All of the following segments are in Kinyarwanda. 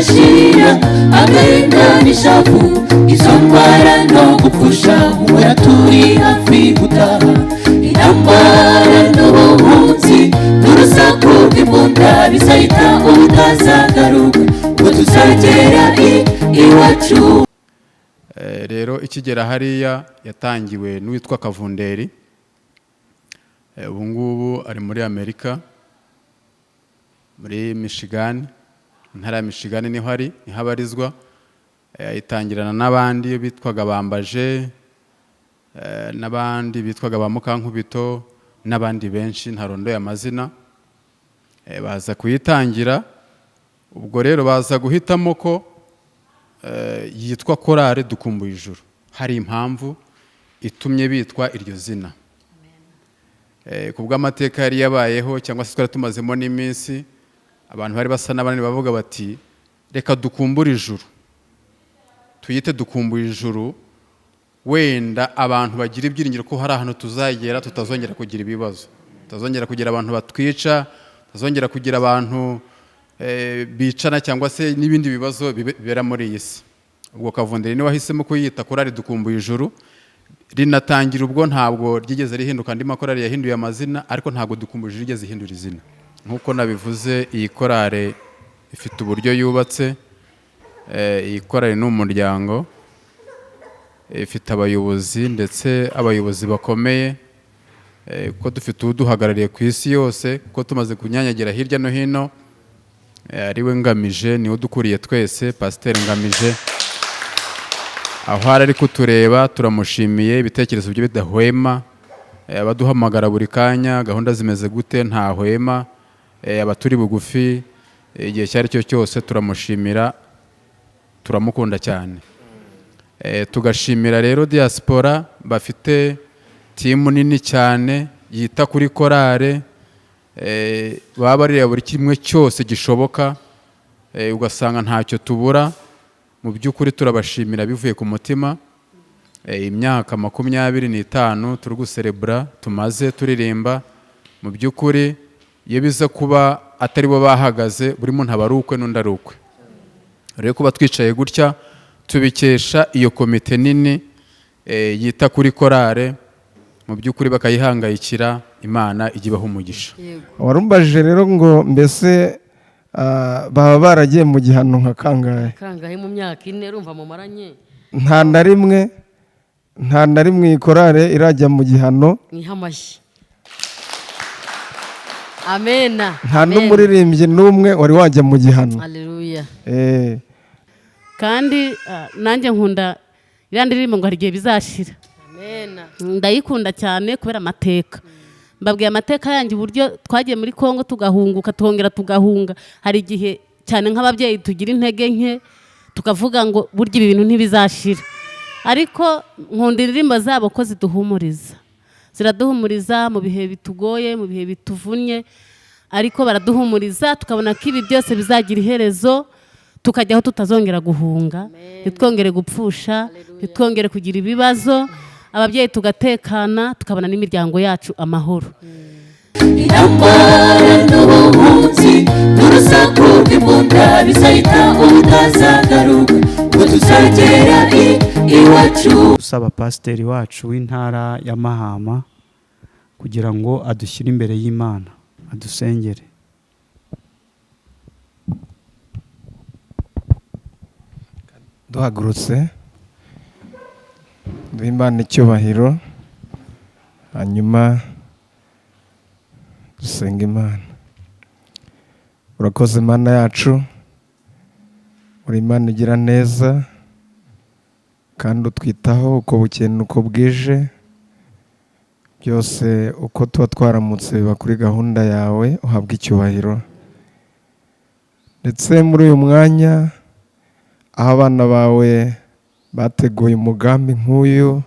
bigashira agahinda n'ishavu izo ndwara no gupfusha uhora turi hafi gutaha intambara n'ubuhunzi n'urusaku rw'imbunda bizahita utazagaruka ngo tuzagera iwacu. Rero ikigera hariya yatangiwe n'uwitwa Kavunderi, ubu ngubu ari muri Amerika muri Michigan, intara ya Michigan niho abarizwa. Itangirana n'abandi bitwaga Bambaje, n'abandi bitwaga ba Mukankubito n'abandi benshi ntarondoye amazina. Baza kuyitangira, ubwo rero baza guhitamo ko yitwa Korale Dukumbuye Ijuru. Hari impamvu itumye bitwa iryo zina. Kubw'amateka yari yabayeho cyangwa se twari tumazemo n'iminsi, abantu bari basa n'abandi bavuga bati reka dukumbure ijuru, tuyite Dukumbuye Ijuru, wenda abantu bagira ibyiringiro ko hari ahantu tuzagera tutazongera kugira ibibazo, tutazongera kugira abantu batwica, tutazongera kugira abantu bicana cyangwa se n'ibindi bibazo bibera muri iyi si. Ubwo Kavunderi ni wahisemo kuyita Korale Dukumbuye Ijuru. Rinatangira ubwo ntabwo ryigeze rihinduka, andi makorali yahinduye amazina, ariko ntabwo Dukumbuye Ijuru rigeze ihindura izina. Nkuko nabivuze, iyi korale ifite uburyo yubatse. Iyi korali ni umuryango, ifite abayobozi ndetse abayobozi bakomeye, kuko dufite uduhagarariye ku isi yose, kuko tumaze kunyanyagira hirya no hino. Ariwe Ngamije, niwe dukuriye twese, Pasiteri Ngamije. Aho ari kutureba turamushimiye, ibitekerezo bye bidahwema, abaduhamagara buri kanya, gahunda zimeze gute, ntahwema. Abaturi bugufi igihe cyari cyo cyose turamushimira, turamukunda cyane. Tugashimira rero diaspora bafite timu nini cyane yita kuri korale, baba bareba buri kimwe cyose gishoboka, ugasanga ntacyo tubura. Mu by'ukuri turabashimira bivuye ku mutima. Imyaka 25 turi guserebura tumaze turirimba, mu by'ukuri iyo biza kuba atari bo bahagaze, buri muntu aba ari ukwe n'undi ari ukwe. Rero kuba twicaye gutya tubikesha iyo komite nini yita kuri korale, mu by'ukuri bakayihangayikira, Imana igibaho umugisha. Warumbaje rero ngo mbese baba baragiye mu gihano nka kangahe mu myaka 4 urumva mu maranye? Nta na rimwe korale irajya mu gihano. Nihamashi. Amena. Nta n'umuririmbyi n'umwe wari wajya mu gihano. Haleluya. Kandi nanjye nkunda irandirimbo ngo hari igihe bizashira. Amena. Ndayikunda cyane kubera amateka. Mbabwiye amateka yanjye uburyo twagiye muri Kongo tugahunguka twongera tugahunga. Hari igihe cyane nk'ababyeyi tugira intege nke tukavuga ngo burya ibi bintu ntibizashira, ariko nkunda indirimbo zabo ko ziduhumuriza, ziraduhumuriza mu bihe bitugoye, mu bihe bituvunnye, ariko baraduhumuriza tukabona ko ibi byose bizagira iherezo, tukajyaho tutazongera guhunga, ntitwongere gupfusha, ntitwongere kugira ibibazo, ababyeyi tugatekana, tukabona n'imiryango yacu amahoro. Intambara n'ubuhunzi n'urusaku rw'imbunda bizahita utazagaruka ngo tuzagera iwacu. Dusaba pasiteri wacu w'intara ya Mahama kugira ngo adushyire imbere y'Imana, adusengere. Duhagurutse duha Imana icyubahiro, hanyuma dusenga Imana. Urakoze Imana yacu, uri Imana igira neza kandi utwitaho uko bukeye n'uko bwije, byose uko tuba twaramutse biba kuri gahunda yawe. Uhabwa icyubahiro. Ndetse muri uyu mwanya aho abana bawe bateguye umugambi nk'uyu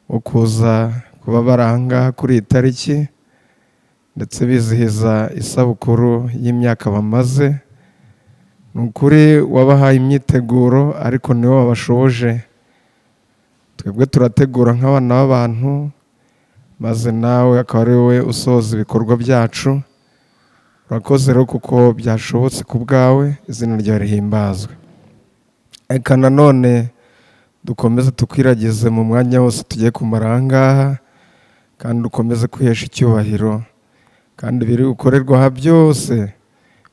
wo kuza kuba baranga kuri iyi tariki, ndetse bizihiza isabukuru y'imyaka bamaze, ni ukuri wabahaye imyiteguro ariko niwe wabashoboje. Twebwe turategura nk'abana b'abantu, maze nawe akaba ari wowe usohoza ibikorwa byacu. urakoze rero kuko byashobotse ku bwawe, izina ryawe rihimbazwe. Reka nanone dukomeze tukwiragize mu mwanya wose tugiye kumara aha ngaha, kandi ukomeze kwihesha icyubahiro, kandi biri gukorerwa aha byose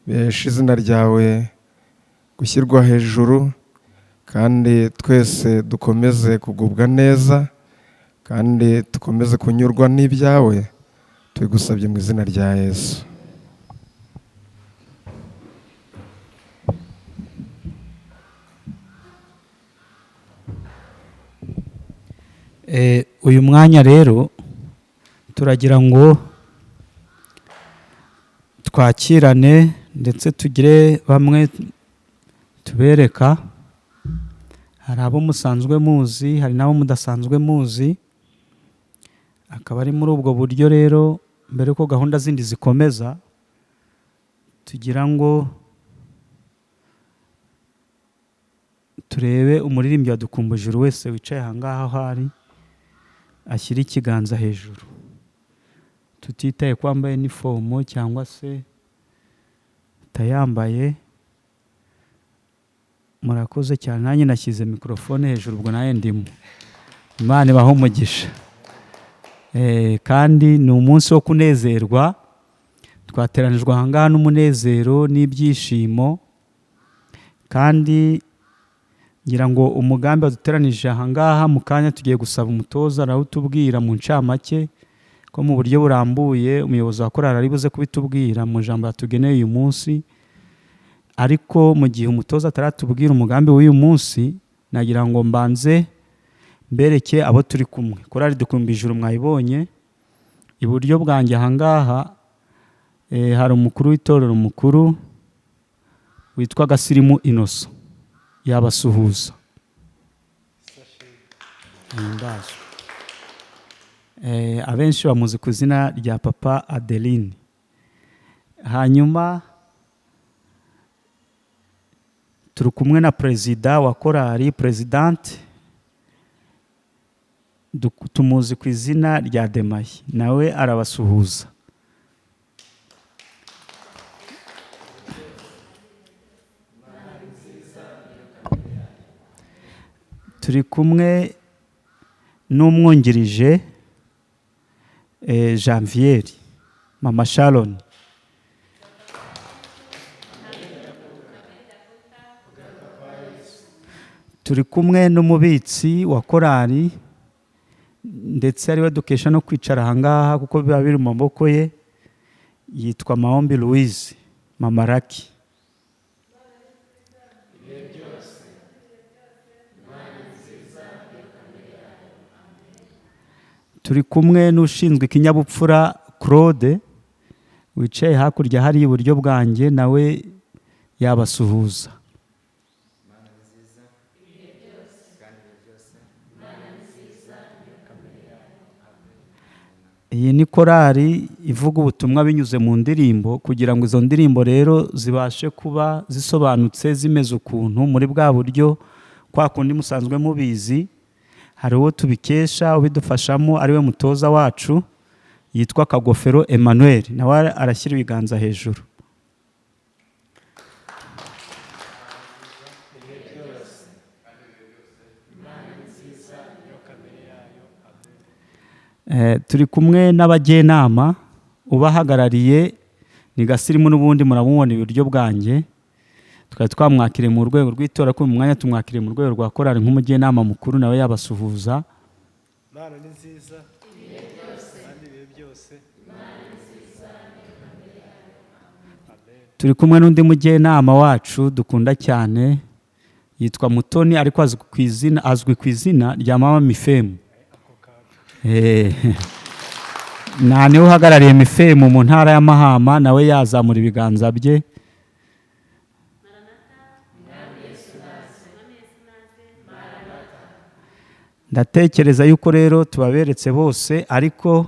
bihesha izina ryawe gushyirwa hejuru, kandi twese dukomeze kugubwa neza, kandi dukomeze kunyurwa n'ibyawe, tubigusabye mu izina rya Yesu. Uyu mwanya rero turagira ngo twakirane ndetse tugire bamwe tubereka. Hari abo musanzwe muzi, hari n'abo mudasanzwe muzi. Akaba ari muri ubwo buryo rero, mbere ko gahunda zindi zikomeza, tugira ngo turebe umuririmbyi wadukumbuje wese wicaye aha ngaha aho ari, ashyira ikiganza hejuru, tutitaye ko wambaye inifomo cyangwa se utayambaye. Murakoze cyane, nanjye nashyize mikorofone hejuru, ubwo nawe ndimo. Imana ibahe umugisha. Kandi ni umunsi wo kunezerwa, twateranijwe aha ngaha n'umunezero n'ibyishimo, kandi ngira ngo umugambi waduteranije aha ngaha, mu kanya tugiye gusaba umutoza nawe utubwira mu ncamake ko mu buryo burambuye umuyobozi wa korali ari buze kubitubwira mu ijambo yatugeneye uyu munsi. Ariko mu gihe umutoza ataratubwira umugambi w'uyu munsi, nagira ngo mbanze mbereke abo turi kumwe. Korali Dukumbi Ijuru mwayibonye, iburyo bwanjye aha ngaha hari umukuru w'itorero mukuru witwa Gasirimu Innocent, yabasuhuza. Abenshi bamuzi ku izina rya Papa Adeline. Hanyuma turi kumwe na perezida wa korali, presidente, tumuzi ku izina rya Demayi, nawe arabasuhuza. Turi kumwe n'umwungirije Janvier, Mama Sharon. Turi kumwe n'umubitsi wa korali, ndetse ariwe dukesha no kwicara aha ngaha kuko biba biri mu maboko ye, yitwa Mahombi Louise, Mama Raki. Turi kumwe n'ushinzwe ikinyabupfura Claude, wicaye hakurya hari iburyo bwanjye, nawe yabasuhuza. Iyi ni korali ivuga ubutumwa binyuze mu ndirimbo, kugira ngo izo ndirimbo rero zibashe kuba zisobanutse, zimeze ukuntu muri bwa buryo kwa kundi musanzwe mubizi. Hari uwo tubikesha ubidufashamo, ariwe mutoza wacu, yitwa Kagofero Emmanuel, nawe arashyira ibiganza hejuru. Turi kumwe n'abajyenama, ubahagarariye ni Gasirimu, n'ubundi muramubona iburyo bwanjye. Twari twamwakiriye mu rwego rw'itora, ko mu mwanya tumwakiriye mu rwego rwa korali nk'umujyenama mukuru, nawe yabasuhuza. Imana ni nziza, kandi ibihe byose. Turi kumwe n'undi mujyenama wacu dukunda cyane, yitwa Mutoni, ariko azwi ku izina rya Mama Mifemu. Niwe uhagarariye Mifemu mu ntara ya Mahama, nawe yazamura ibiganza bye. Ndatekereza yuko rero tubaberetse bose, ariko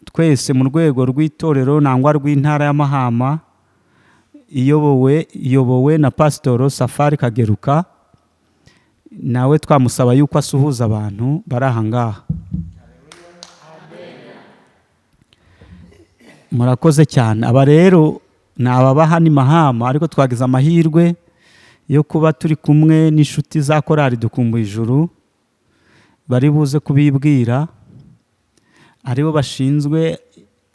twese mu rwego rw'itorero nangwa rw'intara ya Mahama, iyobowe na Pasitoro Safari Kageruka, nawe twamusaba yuko asuhuza abantu bari aha ngaha. Murakoze cyane. Aba rero ni ababa hano i Mahama ariko twagize amahirwe yo kuba turi kumwe n'inshuti za korali dukumbuye ijuru bari buze kubibwira, aribo bashinzwe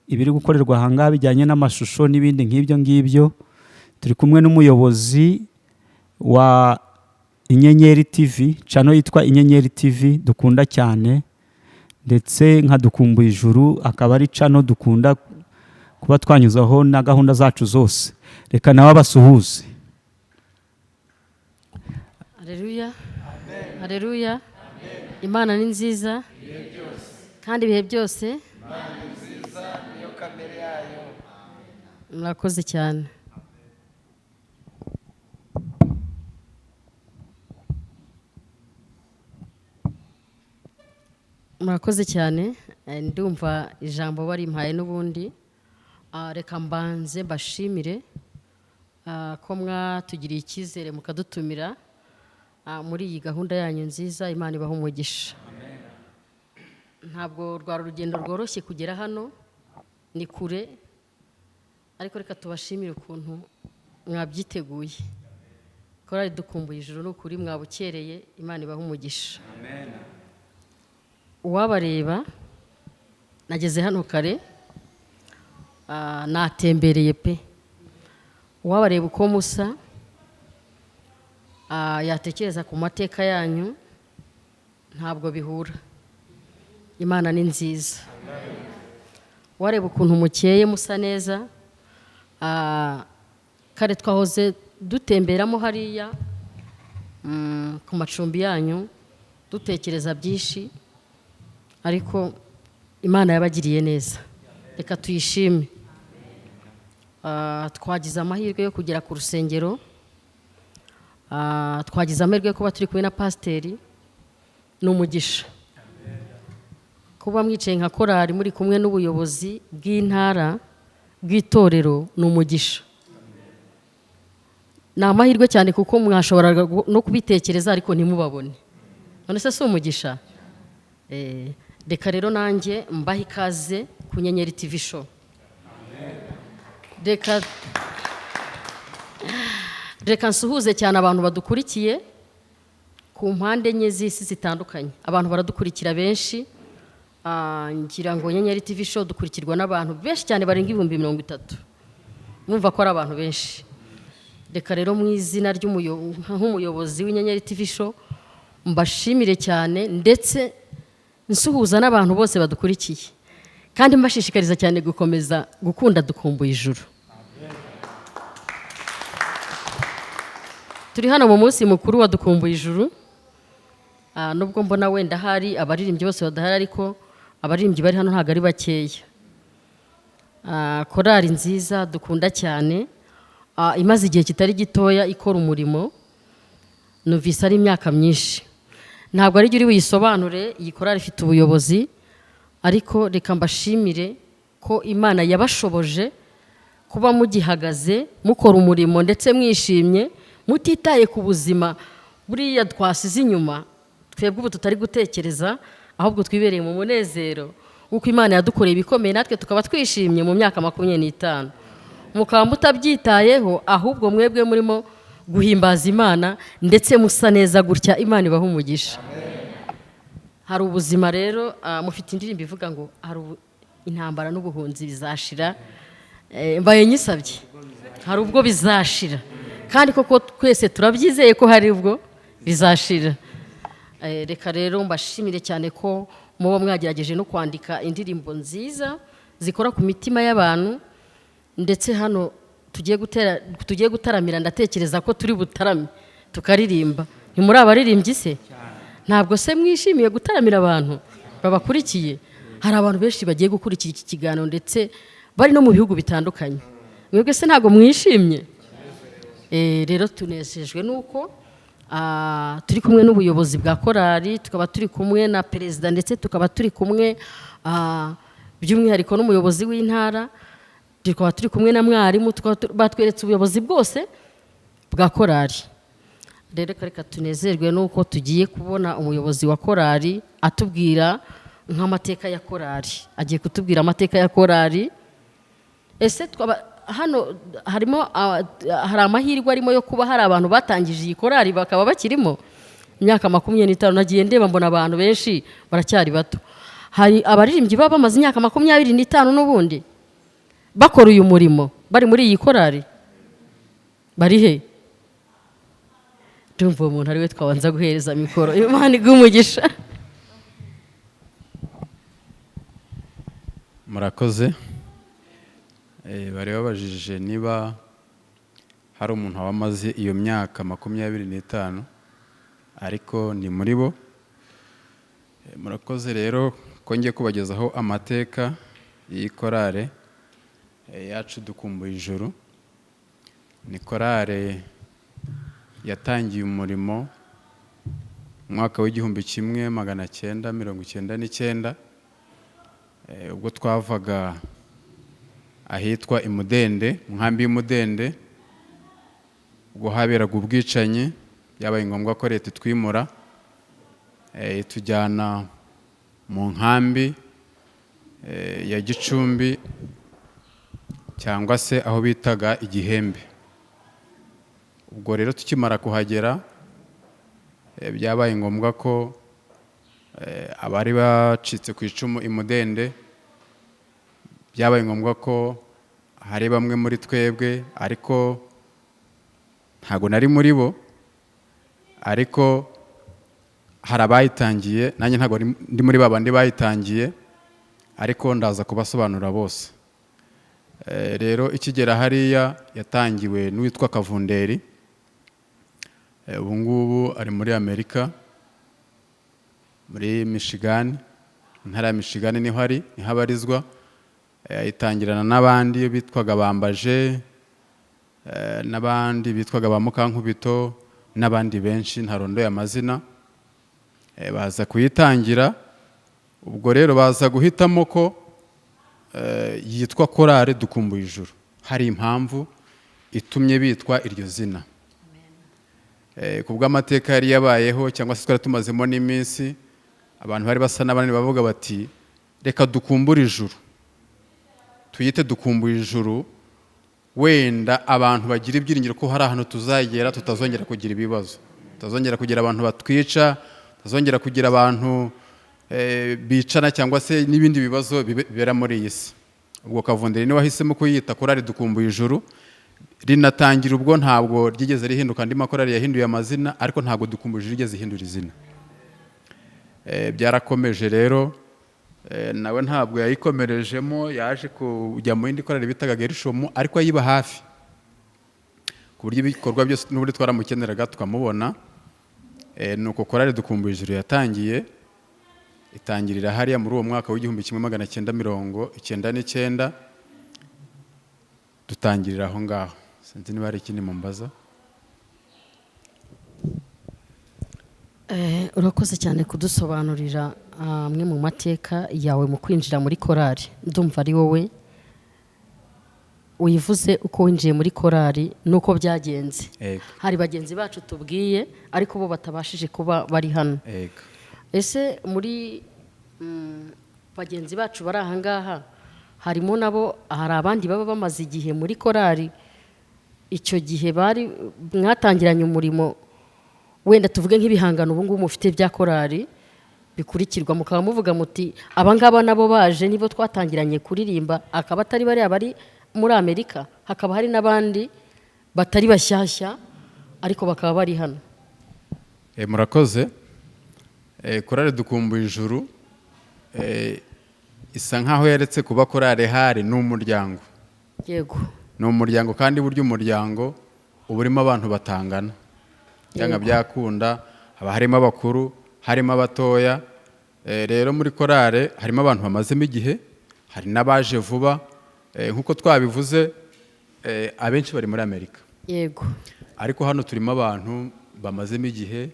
ibiri gukorerwa ahangaha bijyanye n'amashusho n'ibindi nk'ibyo ngibyo. Turi kumwe n'umuyobozi wa Inyenyeri TV, channel yitwa Inyenyeri TV dukunda cyane, ndetse nka dukumbuye ijuru akaba ari channel dukunda kuba twanyuzaho na gahunda zacu zose. Reka nawe abasuhuze. Haleluya, haleluya. Imana ni nziza kandi ibihe byose murakoze cyane. Murakoze cyane, ndumva ijambo barimpaye n'ubundi. Reka mbanze mbashimire ko mwatugiriye icyizere mukadutumira muri iyi gahunda yanyu nziza. Imana ibaha umugisha. Ntabwo rwari urugendo rworoshye kugera hano, ni kure, ariko reka tubashimire ukuntu mwabyiteguye. Korali dukumbuye ijuru ni ukuri mwabukereye. Imana ibaha umugisha. Uwabareba nageze hano kare, natembereye pe. Uwabareba uko musa yatekereza ku mateka yanyu, ntabwo bihura. Imana ni nziza. Wareba ukuntu mukeye musa neza, kare twahoze dutemberamo hariya ku macumbi yanyu dutekereza byinshi, ariko Imana yabagiriye neza, reka tuyishime. Twagize amahirwe yo kugera ku rusengero, twagize amahirwe yo kuba turi kumwe na pasiteri, ni umugisha. Kuba mwicaye nka korali muri kumwe n'ubuyobozi bw'intara bw'itorero ni umugisha. Ni amahirwe cyane kuko mwashoboraga no kubitekereza ariko ntimubabone. None se si umugisha? Reka rero nanjye mbahe ikaze ku Nyenyeri TV show. Reka nsuhuze cyane abantu badukurikiye ku mpande enye z'isi zitandukanye. Abantu baradukurikira benshi, ngira ngo Nyenyeri TV show dukurikirwa n'abantu benshi cyane barenga 30,000. Mwumva ko ari abantu benshi. Reka rero mu izina nk'umuyobozi w'Inyenyeri TV show mbashimire cyane, ndetse nsuhuza n'abantu bose badukurikiye, kandi mbashishikariza cyane gukomeza gukunda dukumbuye ijuru. Turi hano mu munsi mukuru wa dukumbuye ijuru, nubwo mbona wenda hari abaririmbyi bose badahari, ariko abaririmbyi bari hano ntabwo ari bakeya. Korali nziza dukunda cyane, imaze igihe kitari gitoya ikora umurimo, numvise ari imyaka myinshi. Ntabwo ari uri wisobanure, iyi korali ifite ubuyobozi, ariko reka mbashimire ko Imana yabashoboje kuba mugihagaze mukora umurimo ndetse mwishimye, mutitaye ku buzima buriya twasize inyuma. Twebwe ubu tutari gutekereza, ahubwo twibereye mu munezero uko Imana yadukoreye ibikomeye, natwe tukaba twishimye mu myaka 25. Mukaba mutabyitayeho, ahubwo mwebwe murimo guhimbaza Imana ndetse musa neza gutya. Imana ibaha umugisha. Hari ubuzima rero, mufite indirimbo ivuga ngo hari intambara n'ubuhunzi bizashira. Mbaye nyisabye, hari ubwo bizashira, kandi koko twese turabyizeye ko hari ubwo bizashira. Reka rero mbashimire cyane ko muba mwagerageje no kwandika indirimbo nziza zikora ku mitima y'abantu, ndetse hano tugiye gutaramira. Ndatekereza ko turi butarame tukaririmba. Ntimuri abaririmbyi se? Ntabwo se mwishimiye gutaramira abantu babakurikiye? Hari abantu benshi bagiye gukurikira iki kiganiro ndetse bari no mu bihugu bitandukanye. Mwebwe se ntabwo mwishimye? Rero tunezejwe nuko turi kumwe n'ubuyobozi bwa korali, tukaba turi kumwe na perezida, ndetse tukaba turi kumwe by'umwihariko n'umuyobozi w'intara, tukaba turi kumwe na mwarimu, batweretse ubuyobozi bwose bwa korali. Rero reka tunezerwe nuko tugiye kubona umuyobozi wa korali atubwira nk'amateka ya korali. Agiye kutubwira amateka ya korali. Ese hano hari amahirwe arimo yo kuba hari abantu batangije iyi korari bakaba bakirimo imyaka 25. Nagiye ndeba mbona abantu benshi baracyari bato. Hari abaririmbyi baba bamaze imyaka 25 n'ubundi bakora uyu murimo bari muri iyi korari. Bari he? Ndumva umuntu ari we twabanza guhereza mikoro. Imana igumugisha. Murakoze. Bari babajije niba hari umuntu wamaze iyo myaka 25 ariko ni muri bo. Murakoze rero ko ngiye kubagezaho amateka y'ikorare yacu dukumbuye ijuru. Ni korare yatangiye umurimo mwaka w'1999 ubwo twavaga ahitwa Imudende, nkambi y'Imudende, ubwo haberaga ubwicanyi byabaye ngombwa ko leta twimura tujyana mu nkambi ya Gicumbi cyangwa se aho bitaga Igihembe. Ubwo rero tukimara kuhagera byabaye ngombwa ko abari bacitse ku icumu Imudende byabaye ngombwa ko hari bamwe muri twebwe, ariko ntago nari muri bo, ariko hari abayitangiye, nanjye ntago ndi muri babandi bayitangiye, ariko ndaza kubasobanura bose. Rero ikigera hariya yatangiwe n'uwitwa Kavunderi. Ubu ngubu ari muri Amerika, muri Michigan, intara ya Michigan niho ari, niho abarizwa. Itangirana n'abandi bitwaga Bambaje, n'abandi bitwaga ba Mukankubito, n'abandi benshi ntarondoye amazina. Baza kuyitangira, ubwo rero baza guhitamo ko yitwa korari dukumbuye ijuru. Hari impamvu itumye bitwa iryo zina. Kubw'amateka yari yabayeho cyangwa se twari tumazemo n'iminsi, abantu bari basa n'abandi bavuga bati reka dukumbure ijuru, tuyite dukumbuye ijuru, wenda abantu bagira ibyiringiro ko hari ahantu tuzagera tutazongera kugira ibibazo, tutazongera kugira abantu batwica, tutazongera kugira abantu bicana cyangwa se n'ibindi bibazo bibera muri iyi si. Ubwo Kavunderi niwe wahisemo kuyita korari dukumbuye ijuru. Rinatangira ubwo ntabwo ryigeze rihinduka, andi makorari yahinduye amazina, ariko ntabwo dukumbuye ijuru rigeze ihindura izina. Byarakomeje rero, nawe ntabwo yayikomerejemo, yaje kujya mu yindi korari bitaga Gerishomu, ariko ayiba hafi ku buryo ibikorwa byose n'ubundi twaramukeneraga tukamubona. Nuko korari dukumbuye ijuru yatangiye, itangirira hariya muri uwo mwaka w'1999, dutangirira aho ngaho. Sinzi niba hari ikindi mumbaza. Urakoze cyane kudusobanurira amwe mu mateka yawe mu kwinjira muri korari. Ndumva ari wowe uyivuze uko winjiye muri korari nuko byagenze. Hari bagenzi bacu tubwiye ariko bo batabashije kuba bari hano. Ese muri bagenzi bacu bari aha ngaha harimo nabo, hari abandi baba bamaze igihe muri korari, icyo gihe bari mwatangiranye umurimo, wenda tuvuge nk'ibihangano ubu ngubu mufite bya korari bikurikirwa, mukaba muvuga muti abangaba nabo baje nibo twatangiranye kuririmba, akaba atari bari abari muri Amerika, hakaba hari n'abandi batari bashyashya ariko bakaba bari hano. Murakoze. Korari dukumbuye ijuru isa nkaho yaretse kuba korari hari n'umuryango. Yego. Ni umuryango, kandi buryo umuryango uba urimo abantu batangana. Byanga byakunda, haba harimo abakuru, harimo abatoya. Rero muri korari harimo abantu bamazemo igihe, hari n'abaje vuba. Nk'uko twabivuze, abenshi bari muri Amerika. Yego. Ariko hano turimo abantu bamazemo igihe,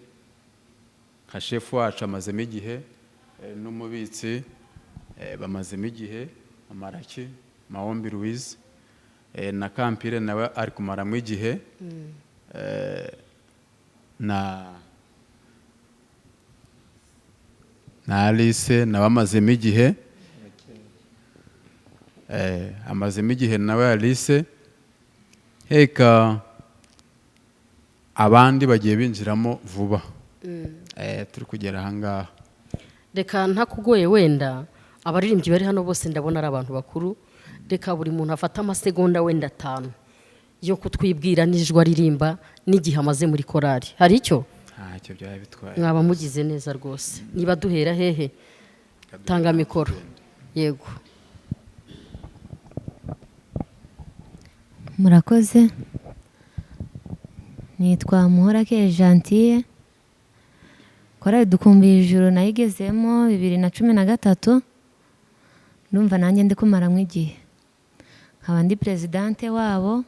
nka shefu wacu amazemo igihe, n'umubitsi bamazemo igihe, Amaraki, Mahombi Louise, na Kampire nawe ari kumaramo igihe, na Alice nawe amazemo igihe, amazemo igihe nawe Alice. heka abandi bagiye binjiramo vuba turi kugera ahangaha. reka ntakugoye wenda abaririmbyi bari hano bose ndabona ari abantu bakuru, reka buri muntu afata amasegonda wenda 5 yo kutwibwira n'ijwi aririmba n'igihe amaze muri korari. Hari icyo ntacyo byaba bitwaye, mwaba mugize neza rwose. Niba duhera hehe? Tanga mikoro. Yego. Murakoze. Nitwa Muhorake Gentille. Korari Dukumbuye Ijuru nayigezemo 2013. Ndumva nanjye ndi kumaramwe igihe. Nkaba ndi presidente wabo.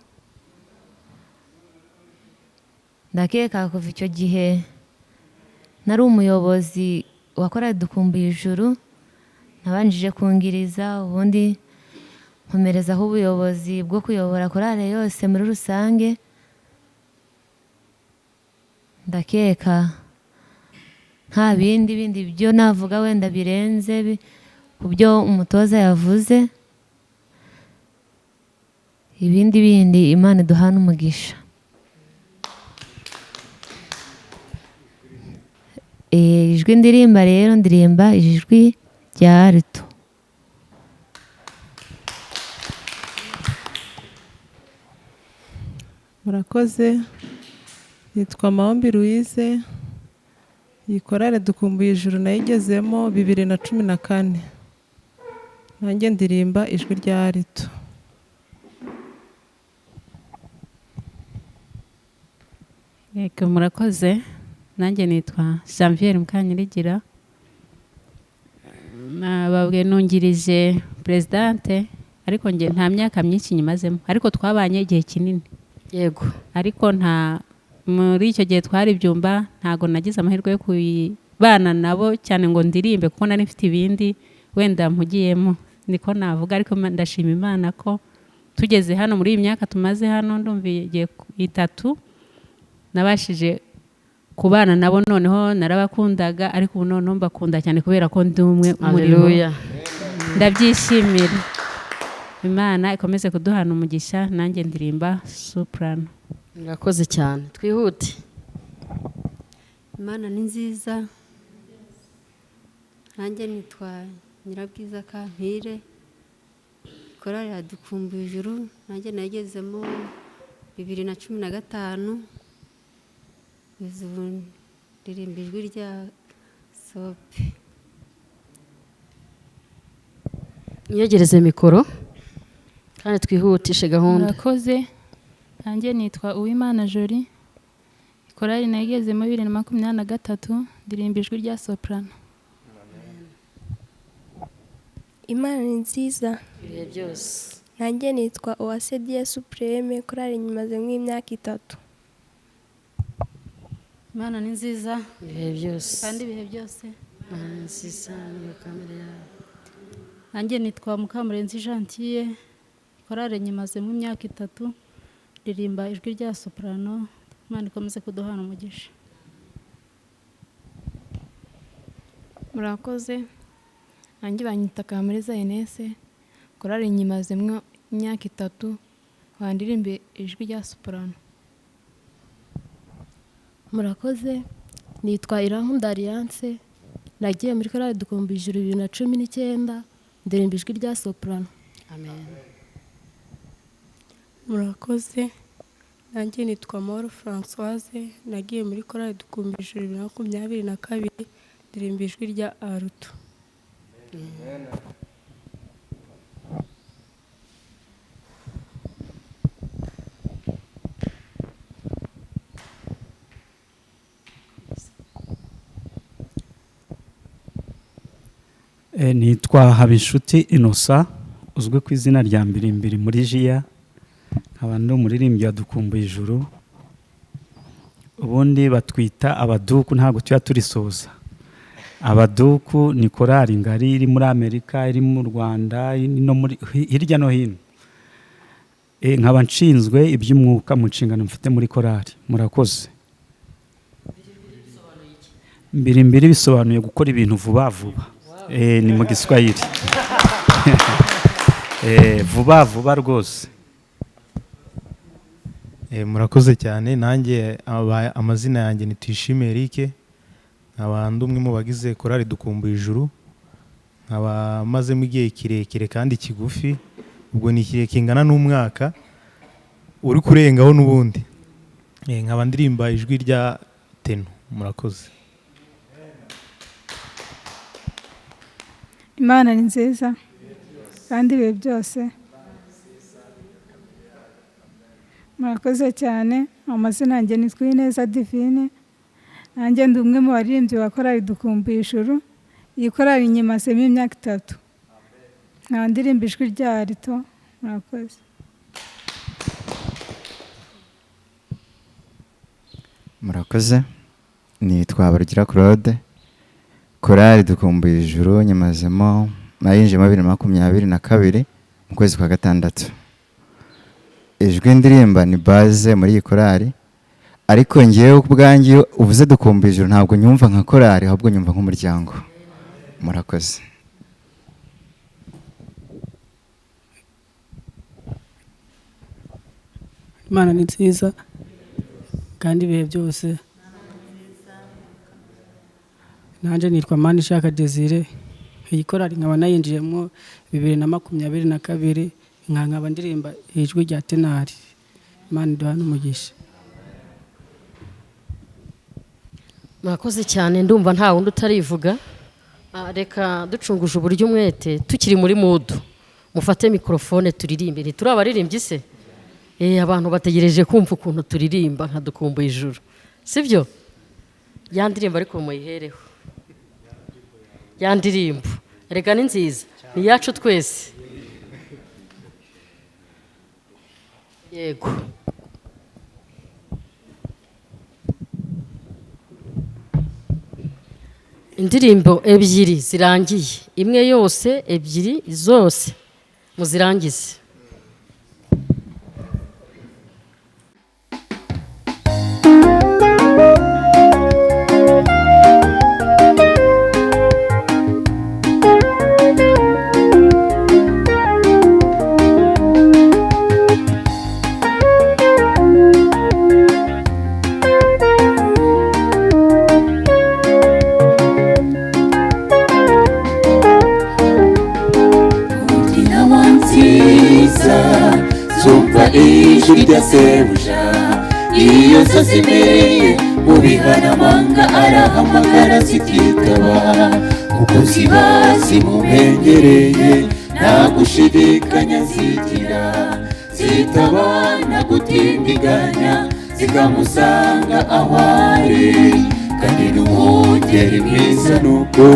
Ndakeka kuva icyo gihe nari umuyobozi wa Korari Dukumbuye Ijuru, nabanjije kungiriza, ubundi nkomerezaho ubuyobozi bwo kuyobora korari yose muri rusange. Ndakeka nta bindi byo navuga wenda birenze ku byo umutoza yavuze. Ibindi Imana iduhana umugisha. Ijwi ndirimba rero ndirimba ijwi rya Alto. Murakoze. Nitwa Mahombi Louise. Iyi korari Dukumbuye Ijuru nayigezemo 2014. Nanjye ndirimba ijwi rya Alto. Yego murakoze. Nanjye nitwa Janvier Mukanyirigira. Nababwiye nungirije presidente, ariko nge nta myaka myinshi nyimazemo, ariko twabanye igihe kinini. Yego. Ariko nta muri icyo gihe twari byumba, ntago nagize amahirwe yo kubana nabo cyane ngo ndirimbe kuko nari mfite ibindi wenda mpugiyemo, niko navuga. Ariko ndashima Imana ko tugeze hano muri iyi myaka tumaze hano, ndumva igiye 3 nabashije kubana nabo, noneho narabakundaga, ariko ubu noneho mbakunda cyane kubera ko ndi umwe muri bo. Ndabyishimira. Imana ikomeze kuduhana umugisha. Nanjye ndirimba soprano. Murakoze cyane. Twihute. Imana ni nziza. Nanjye nitwa Nyirabwiza Kampire. Korari Dukumbuye Ijuru nanjye nagezemo 2015. Ubu ndirimba ijwi rya sope. Mwiyegereze mikoro kandi twihutishe gahunda. Murakoze. Nanjye nitwa Uwimana Jolie. Korari nayigezemo 2023 ndirimba ijwi rya soprano. Imana ni nziza. Ibihe byose. Nanjye nitwa Uwase Dieu Supreme. Korari nyimaze nk'imyaka 3. Imana ni nziza. Ibihe byose. Kandi ibihe byose. Imana ni nziza niyo kamere yawe. Nanjye nitwa Mukamurenzi Gentille. Korari nyimaze mu myaka 3 ndirimba ijwi rya soprano. Imana ikomeze kuduhana umugisha. Murakoze. Nanjye banyita Kamariza Ines. Korari nyimaze mu myaka 3 wandirimbe ijwi rya soprano. Murakoze. Nitwa Irankunda Alliance. Nagiye muri Korari Dukumbuye Ijuru 2019 ndirimba ijwi rya soprano. Amen. Murakoze. Nanjye nitwa Moro Françoise. Nagiye muri Korari Dukumbuye Ijuru 2022 ndirimba ijwi rya Alto. Amen. Nitwa Habinshuti Innocent, uzwi ku izina rya Mbirimbiri muri Jiya. Nkaba ndi umuririmbyi wa Dukumbuye Ijuru. Ubundi batwita abaduku, ntabwo tuya turisoza. Abaduku ni korari ngari iri muri Amerika, iri mu Rwanda, no muri hirya no hino. Nkaba nshinzwe iby'umwuka mu nshingano mfite muri korari. Murakoze. Mbirimbiri bisobanuye gukora ibintu vuba vuba. Ni mu Giswahili. Vuba vuba rwose. Murakoze cyane. Nanjye amazina yanjye ni Tuyishime Eric, nkaba ndi umwe mu bagize korali Dukumbuye Ijuru, nkaba mazemo igihe kirekire kandi kigufi, ubwo ni igihe kingana n'umwaka uri kurengaho n'ubundi. Nkaba ndirimba ijwi rya teno. Murakoze. Imana ni nziza kandi ibihe byose. Murakoze cyane. Amazina yanjye ni Twineza Divine, nanjye ndi umwe mu baririmbyi ba korali Dukumbuye Ijuru. Iyi korali nyimazemo imyaka 3, nkaba ndirimba ijwi rya rito. Murakoze. Murakoze. Nitwa Barugira Claude, korali Dukumbuye Ijuru nyimazemo nayinjiyemo 2022 mu kwezi kwa gatandatu. Ijwi ndirimba ni base muri iyi korali, ariko ngewe ubwanjye uvuze Dukumbuye Ijuru ntabwo nyumva nka korali, ahubwo nyumva nk'umuryango. Murakoze. Imana ni nziza kandi ibihe byose. Nanjye nitwa Manishaka Desire, iyi korali nkaba nayinjiyemo 2022, nkaba ndirimba ijwi rya tenari. Imana iduhane umugisha. Murakoze cyane. Ndumva nta wundi utarivuga. Reka ducunguje uburyo umwete tukiri muri mudu, mufate mikrofone turirimbe. Ntituri abaririmbyi se? Abantu bategereje kumva ukuntu turirimba nka Dukumbuye Ijuru, sibyo? Ya ndirimbo ariko muyihereho. Ya ndirimbo reka ni nziza, ni yacu twese. Yego. Indirimbo ebyiri zirangiye, imwe yose, ebyiri zose muzirangize. Ijwi rya sebuja iyo zazimereye mu bihanamanga arahamagara zikitaba, kuko ziba zimuhengereye nta gushidikanya zigira, zitaba nta gutindiganya zikamusanga aho ari, kandi n'umwungeri mwiza nuko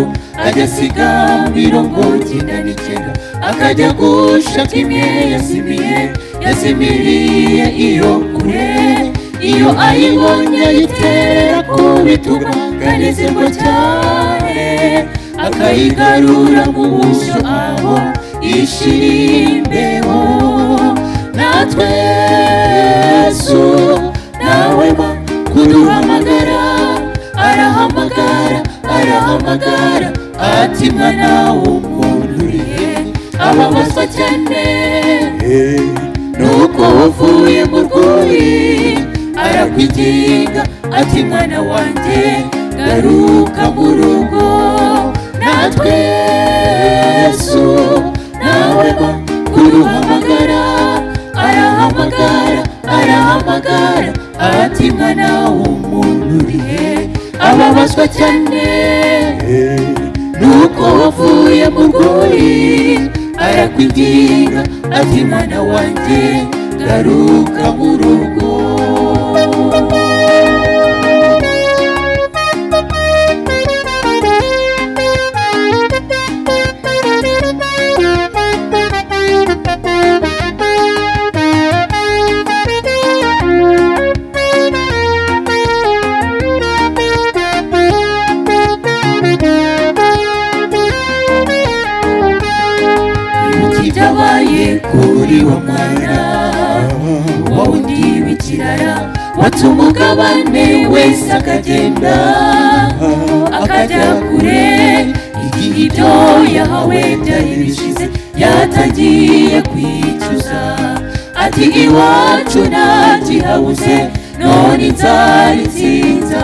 ajya asiga 99 akajya gushaka imwe yazimiriye iyo kure. Iyo ayibonye ayitera ku bitugu akanezerwa cyane, akayigarura mu bushyo aho ishira imbeho. Natwe Yesu ntahwema kuduhamagara, arahamagara ati mwana w'umuntu urihe, ababazwa cyane nuko wavuye mu rwuri, arakwinginga ati mwana wanjye garuka mu rugo. Natwe Yesu ntahwema kuduhamagara, arahamagara ati mwana w'umuntu urihe, ababazwa cyane nuko wavuye mu rwuri, arakwinginga ati mwana wanjye garuka mu rugo. Ibyabaye kuri wa mwana wa undi w'ikirara, watuma umugabane wese akagenda akajya kure. Igihe ibyo yahawe byari bishize, yatangiye kwicuza ati ati iwacu ntakihabuze none inzara itsinza.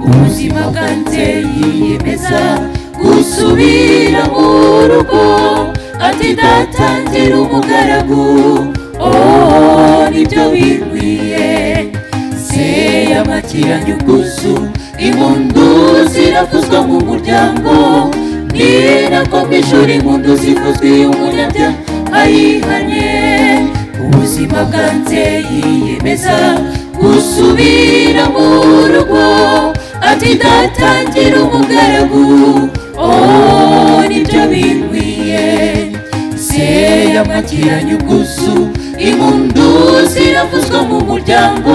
Ubuzima bwanjye yiyemeza gusubira mu rugo, ati ndatangira umugaragu, nibyo binkwiye. Se y'amakiranya ubwuzu, impundu ziravuzwa mu muryango, ninakoma ijuru impundu zivuzwa iyo umunyabyaha ayihanye. Ubuzima bwanjye yiyemeza gusubira mu rugo, ati ndatangira umugaragu, nibyo binkwiye. Se y'amakiranya ubwuzu, impundu ziravuzwa mu muryango,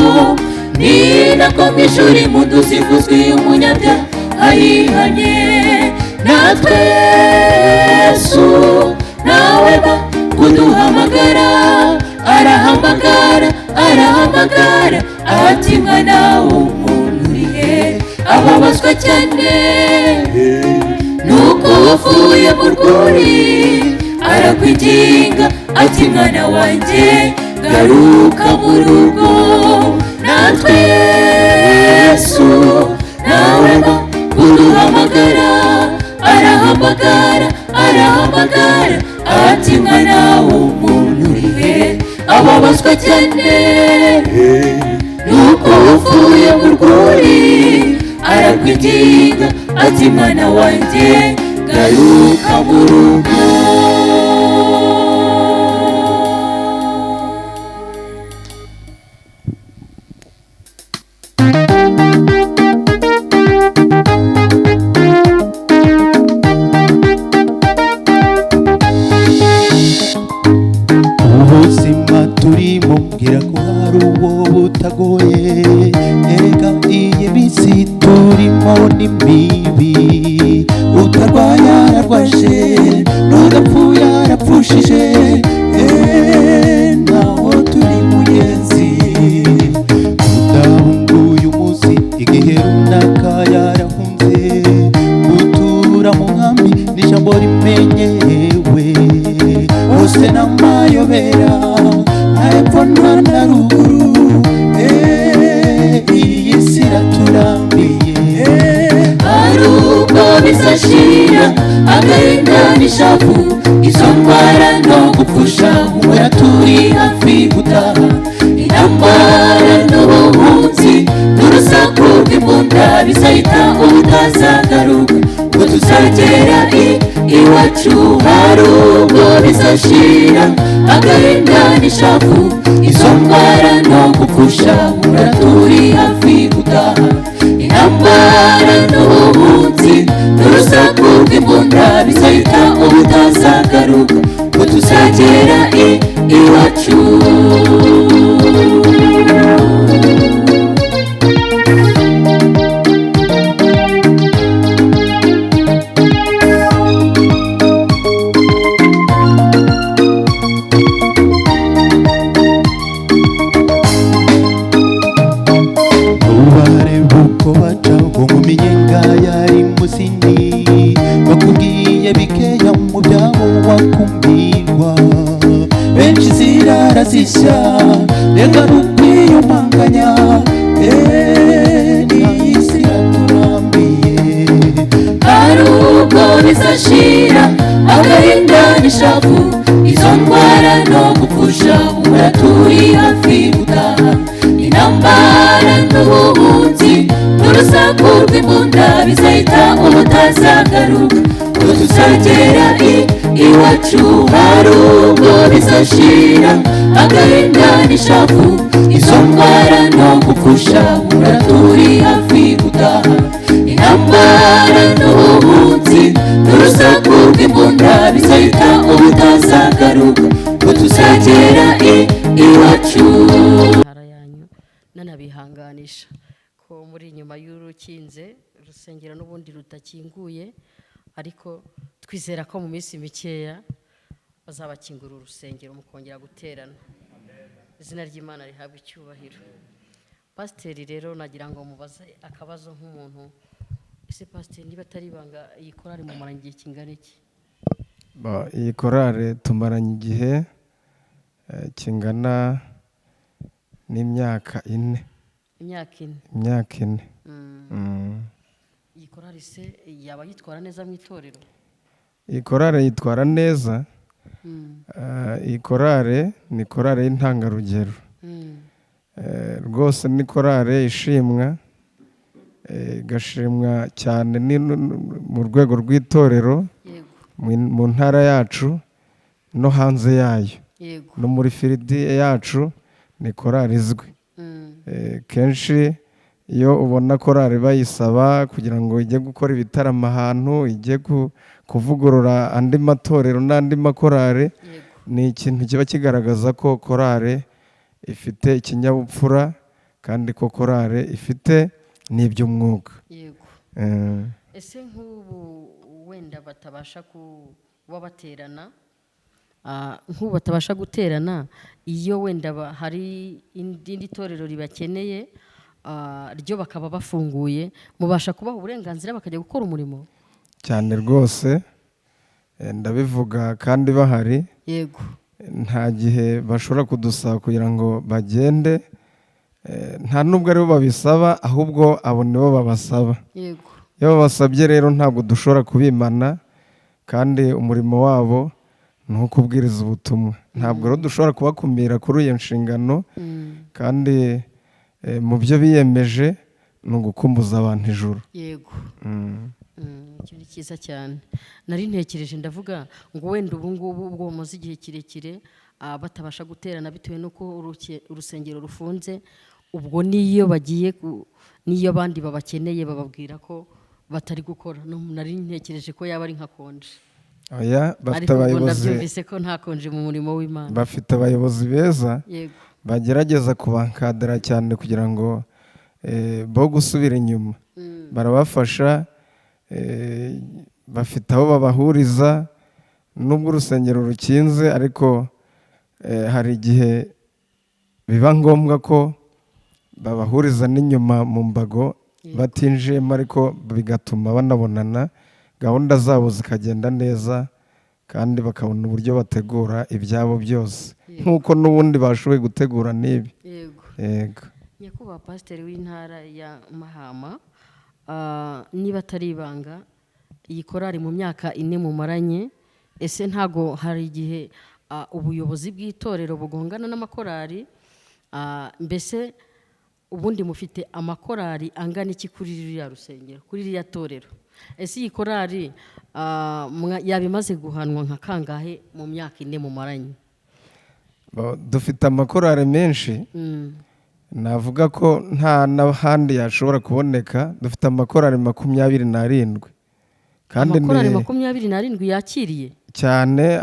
ninakoma ijuru impundu zivuzwa iyo umunyabyaha ayihanye. Natwe Yesu nawe kuduhamagara, arahamagara arahamagara, ati mwana w'umuntu urihe? Ababazwa cyane nuko wavuye mu rwuri, arakwinginga ati mwana wanjye garuka mu rugo. Natwe Yesu nawe kuduhamagara, arahamagara arahamagara, ati mwana w'umuntu urihe? Ababazwa cyane nuko wavuye mu rwuri, arakwinginga ati mwana wanjye garuka mu rugo. ubuzima turimo mbwira ko hari uwo butagoye, erega iyi minsi turimo ni mibi. Utarwaye ararwaje, n'udapfuye arapfushije, naho turi mugenzi. Udahunguye umuzi igihe runaka yarahunze, gutura mu nkambi n'ijambo rimenyewe, hose n'amayobera hepfo na ruguru. Iyi si iraturambiye, hari ubwo bizashira agahinda n'ishavu, izo ndwara no gupfusha umura turi hafi gutaha. Intambara n'ubuhunzi n'urusaku rw'imbunda bizahita ubutazagaruka, ngo tuzagera iwacu. Hari ubwo bizashira agahinda n'ishavu, izo ndwara no gupfusha umura turi hafi gutaha. Intambara n'ubuhunzi n'urusaku rw'imbunda bizahita ubutazagaruka, ngo tuzagera iwacu. ubareba uko baca ngo mumenyenga yari musingi, bakubwiye bikeya mu byabo wakumirwa. Benshi zirara zishya, reka nukwiyumanganya, iyi si iraturambiye. Hari ubwo bizashira agahinda n'ishavu, izo ndwara no gupfusha umura turi hafi gutaha. Intambara n'ubuhunzi n'urusaku rw'imbunda bizahita ubutazagaruka, ngo tuzagera iwacu. Hari ubwo bizashira agahinda n'ishavu, izo ndwara no gupfusha umura turi hafi gutaha. Intambara n'ubuhunzi n'urusaku rw'imbunda bizahita ubutazagaruka, ngo tuzagera iwacu. nanabihanganisha ko muri inyuma y'urukinze urusengero n'ubundi rutakinguye, ariko twizera ko mu minsi mikeya bazabakingura urusengero mukongera guterana. Izina ry'Imana rihabwa icyubahiro. Pasiteri rero nagira ngo mubaze akabazo nk'umuntu, ese pasiteri niba atari ibanga, iyi korari mumaranye igihe kingana iki? Iyi korari tumaranye igihe kingana n'imyaka 4. imyaka 4. iyi korari se yaba yitwara neza mu itorero? iyi korari yitwara neza. iyi korari ni korari y'intangarugero. Rwose ni korari ishimwa, igashimwa cyane mu rwego rw'itorero, mu ntara yacu no hanze yayo, no muri firidi yacu ni korari izwi. Kenshi iyo ubona korari bayisaba kugira ngo ijye gukora ibitaramo ahantu, ijye kuvugurura andi matorero n'andi makorari, ni ikintu kiba kigaragaza ko korari ifite ikinyabupfura kandi ko korari ifite n'iby'umwuka. Ese nk'ubu wenda batabasha kuba baterana, nk'ubu batabasha guterana, iyo wenda hari indi torero ribakeneye ryo bakaba bafunguye, mubasha kubaha uburenganzira bakajya gukora umurimo? Cyane rwose, ndabivuga kandi bahari. Yego. Nta gihe bashobora kudusaba kugira ngo bagende, nta nubwo aribo babisaba, ahubwo abo nibo babasaba. Yego. Iyo babasabye rero ntabwo dushobora kubimana, kandi umurimo wabo ni ukubwiriza ubutumwa. Ntabwo rero dushobora kubakumira kuri iyo nshingano, kandi mu byo biyemeje ni ugukumbuza abantu ijuru. Yego. Icyo ni cyiza cyane. Nari ntekereje ndavuga ngo wenda ubu ngubu ubwo bamaze igihe kirekire batabasha guterana bitewe n'uko urusengero rufunze, ubwo niyo bagiye niyo abandi babakeneye bababwira ko batari gukora. Nari ntekereje ko yaba ari nka konje. Oya, bafite abayobozi. Nabyumvise ko nta konje mu murimo w'Imana. Bafite abayobozi beza. Yego. Bagerageza kubankadira cyane kugira ngo bo gusubira inyuma. Barabafasha, bafite aho babahuriza, nubwo urusengero rukinze, ariko hari igihe biba ngombwa ko babahuriza n'inyuma mu mbago batinjiyemo, ariko bigatuma banabonana, gahunda zabo zikagenda neza, kandi bakabona uburyo bategura ibyabo byose, nk'uko n'ubundi bashoboye gutegura n'ibi. Yego. Nyakubahwa Pasiteri w'intara ya Mahama, niba atari ibanga, iyi korari mu myaka 4 mumaranye, ese ntago hari igihe ubuyobozi bw'itorero bugongana n'amakorari? Mbese ubundi mufite amakorari angana iki kuri ririya rusengero, kuri ririya torero? Ese iyi korari yabimaze guhanwa nka kangahe mu myaka 4 mumaranye? Dufite amakorari menshi. Navuga ko nta n'ahandi yashobora kuboneka. Dufite amakorari 27. Kandi amakorari 27 yakiriye cyane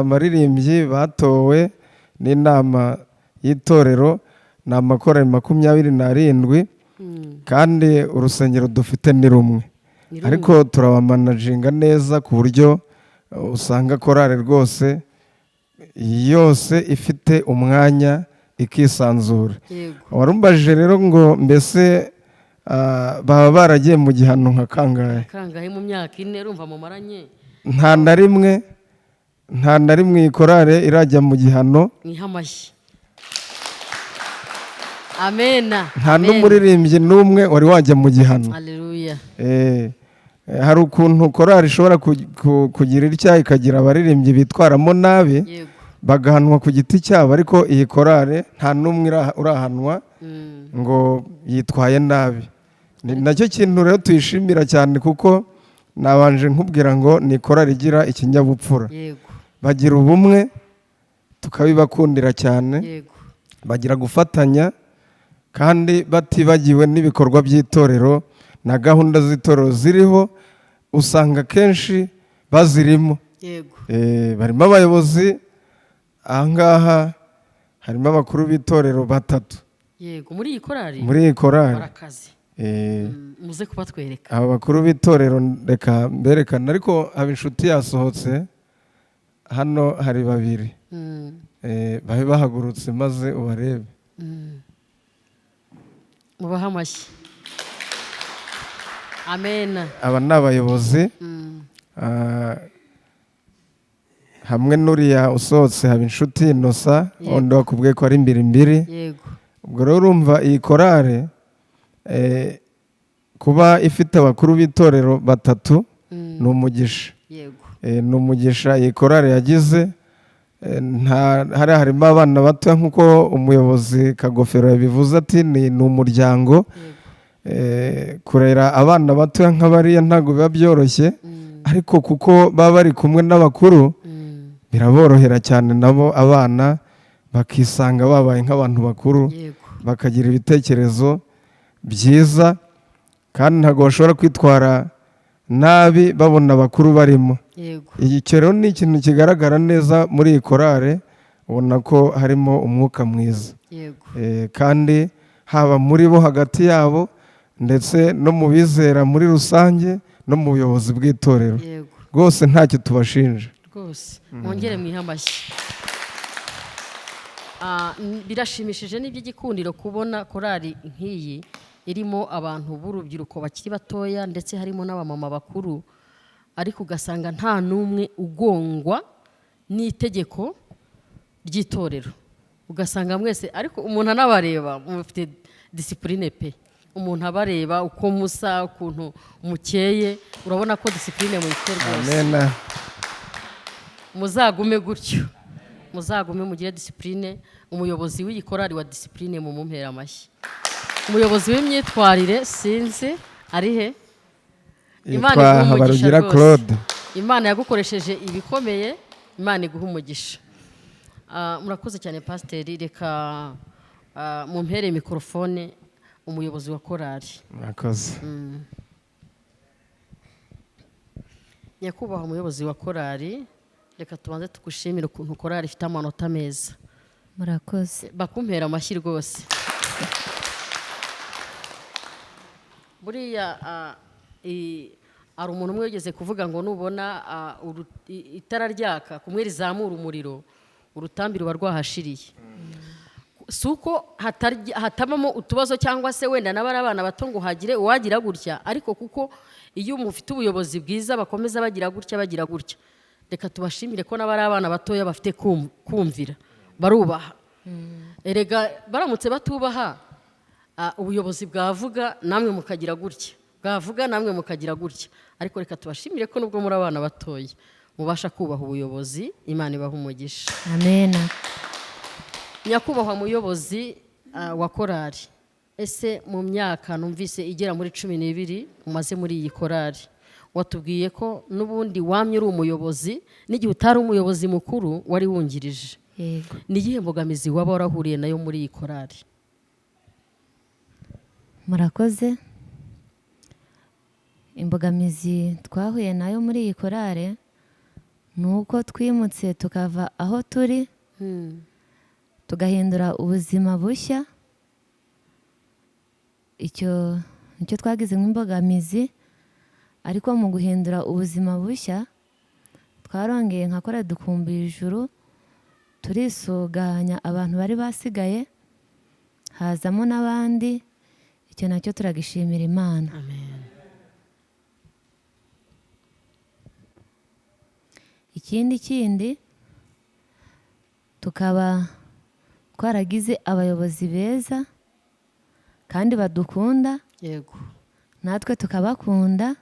amaririmbyi batowe n'inama y'itorero, ni amakorari 27, kandi urusengero dufite ni rumwe. Ariko turabamanaginga neza ku buryo usanga korari rwose yose ifite umwanya ikisanzura. Warumbajije rero ngo mbese baba baragiye mu gihano nka kangahe mu myaka 4 urumva mumaranye? Nta na rimwe iyi korari irajya mu gihano. Mwihamashi. Amena. Nta n'umuririmbyi n'umwe wari wajya mu gihano. Haleluya. Hari ukuntu korari ishobora kugira itya ikagira abaririmbyi bitwaramo nabi, bagahanwa ku giti cyabo, ariko iyi korari nta n'umwe urahanwa ngo yitwaye nabi. Ni nacyo kintu rero tuyishimira cyane, kuko nabanje nkubwira ngo ni korari igira ikinyabupfura. Bagira ubumwe, tukabibakundira cyane. Bagira gufatanya, kandi batibagiwe n'ibikorwa by'itorero na gahunda z'itorero ziriho, usanga kenshi bazirimo. Barimo abayobozi, ahangaha harimo abakuru b'itorero 3. Yego. Muri iyi korari? Muri iyi korari. Barakaze. Muze kubatwereka. Aba bakuru b'itorero reka mberekana, ariko aba inshuti yasohotse hano, hari 2. Bahe bahagurutse maze ubarebe. Mubaha amashyi. Amen. Aba ni abayobozi. hamwe n'uriya usohotse haba inshuti inosa Yego. undi wakubwiye ko ari mbirimbiri Yego. ubwo rero urumva iyi korale kuba ifite abakuru b'itorero batatu ni umugisha. Yego. Ni umugisha iyi korale yagize. Hari harimo abana bato nk'uko umuyobozi Kagofero yabivuze ati ni umuryango. Kurera abana bato nk'abariya ntabwo biba byoroshye ariko kuko baba bari kumwe n'abakuru biraborohera cyane nabo abana bakisanga babaye nk'abantu bakuru bakagira ibitekerezo byiza kandi ntabwo bashobora kwitwara nabi babona abakuru barimo. Icyo rero ni ikintu kigaragara neza muri iyi korale ubona ko harimo umwuka mwiza kandi haba muri bo hagati yabo ndetse no mu bizera muri rusange no mu buyobozi bw'itorero rwose ntacyo tubashinja rwose. Mwongere mwihe amashyi. Birashimishije n'iby'igikundiro kubona korali nk'iyi irimo abantu b'urubyiruko bakiri batoya ndetse harimo n'abamama bakuru ariko ugasanga nta n'umwe ugongwa n'itegeko ry'itorero ugasanga mwese ariko umuntu anabareba mufite disipurine pe. Umuntu abareba uko musa ukuntu mukeye urabona ko disipurine muyite rwose. Muzagume gutyo muzagume mugire disipurine. Umuyobozi w'iyi korali wa disipurine mu mumpera amashyi. Umuyobozi w'imyitwarire sinzi ari he? Imana iguha umugisha rwose. Imana yagukoresheje ibikomeye. Imana iguha umugisha. Murakoze cyane pasiteri. Reka mumpere mikorofone umuyobozi wa korali. Murakoze. Nyakubahwa umuyobozi wa korali reka tubanze tugushimire ukuntu korali ifite amanota meza. Murakoze. Bakumpera amashyi rwose. Buriya ari umuntu umwe wigeze kuvuga ngo nubona itara ryaka kumwe rizamura umuriro urutambi ruba rwahashiriye. Si uko hatabamo utubazo cyangwa se wenda n'abari abana bato ngo hagire uwagira gutya ariko kuko iyo mufite ubuyobozi bwiza bakomeza bagira gutya. Reka tubashimire ko n'abari abana batoya bafite kumvira barubaha. Erega baramutse batubaha ubuyobozi bwavuga namwe mukagira gutya bwavuga namwe mukagira gutya ariko reka tubashimire ko nubwo muri abana batoya mubasha kubaha ubuyobozi. Imana ibaha umugisha. Amen. Nyakubahwa muyobozi wa korali ese mu myaka numvise igera muri 12 umaze muri iyi korali watubwiye ko n'ubundi wamye uri umuyobozi n'igihe utari umuyobozi mukuru wari wungirije. Ni iyihe mbogamizi waba warahuriye nayo muri iyi korali? Murakoze. Imbogamizi twahuye nayo muri iyi korali ni uko twimutse tukava aho turi tugahindura ubuzima bushya. Icyo nicyo twagize nk'imbogamizi ariko mu guhindura ubuzima bushya twarongeye nka korali dukumbuye ijuru turisuganya abantu bari basigaye hazamo n'abandi. Icyo nacyo turagishimira Imana. Ikindi tukaba twaragize abayobozi beza kandi badukunda natwe tukabakunda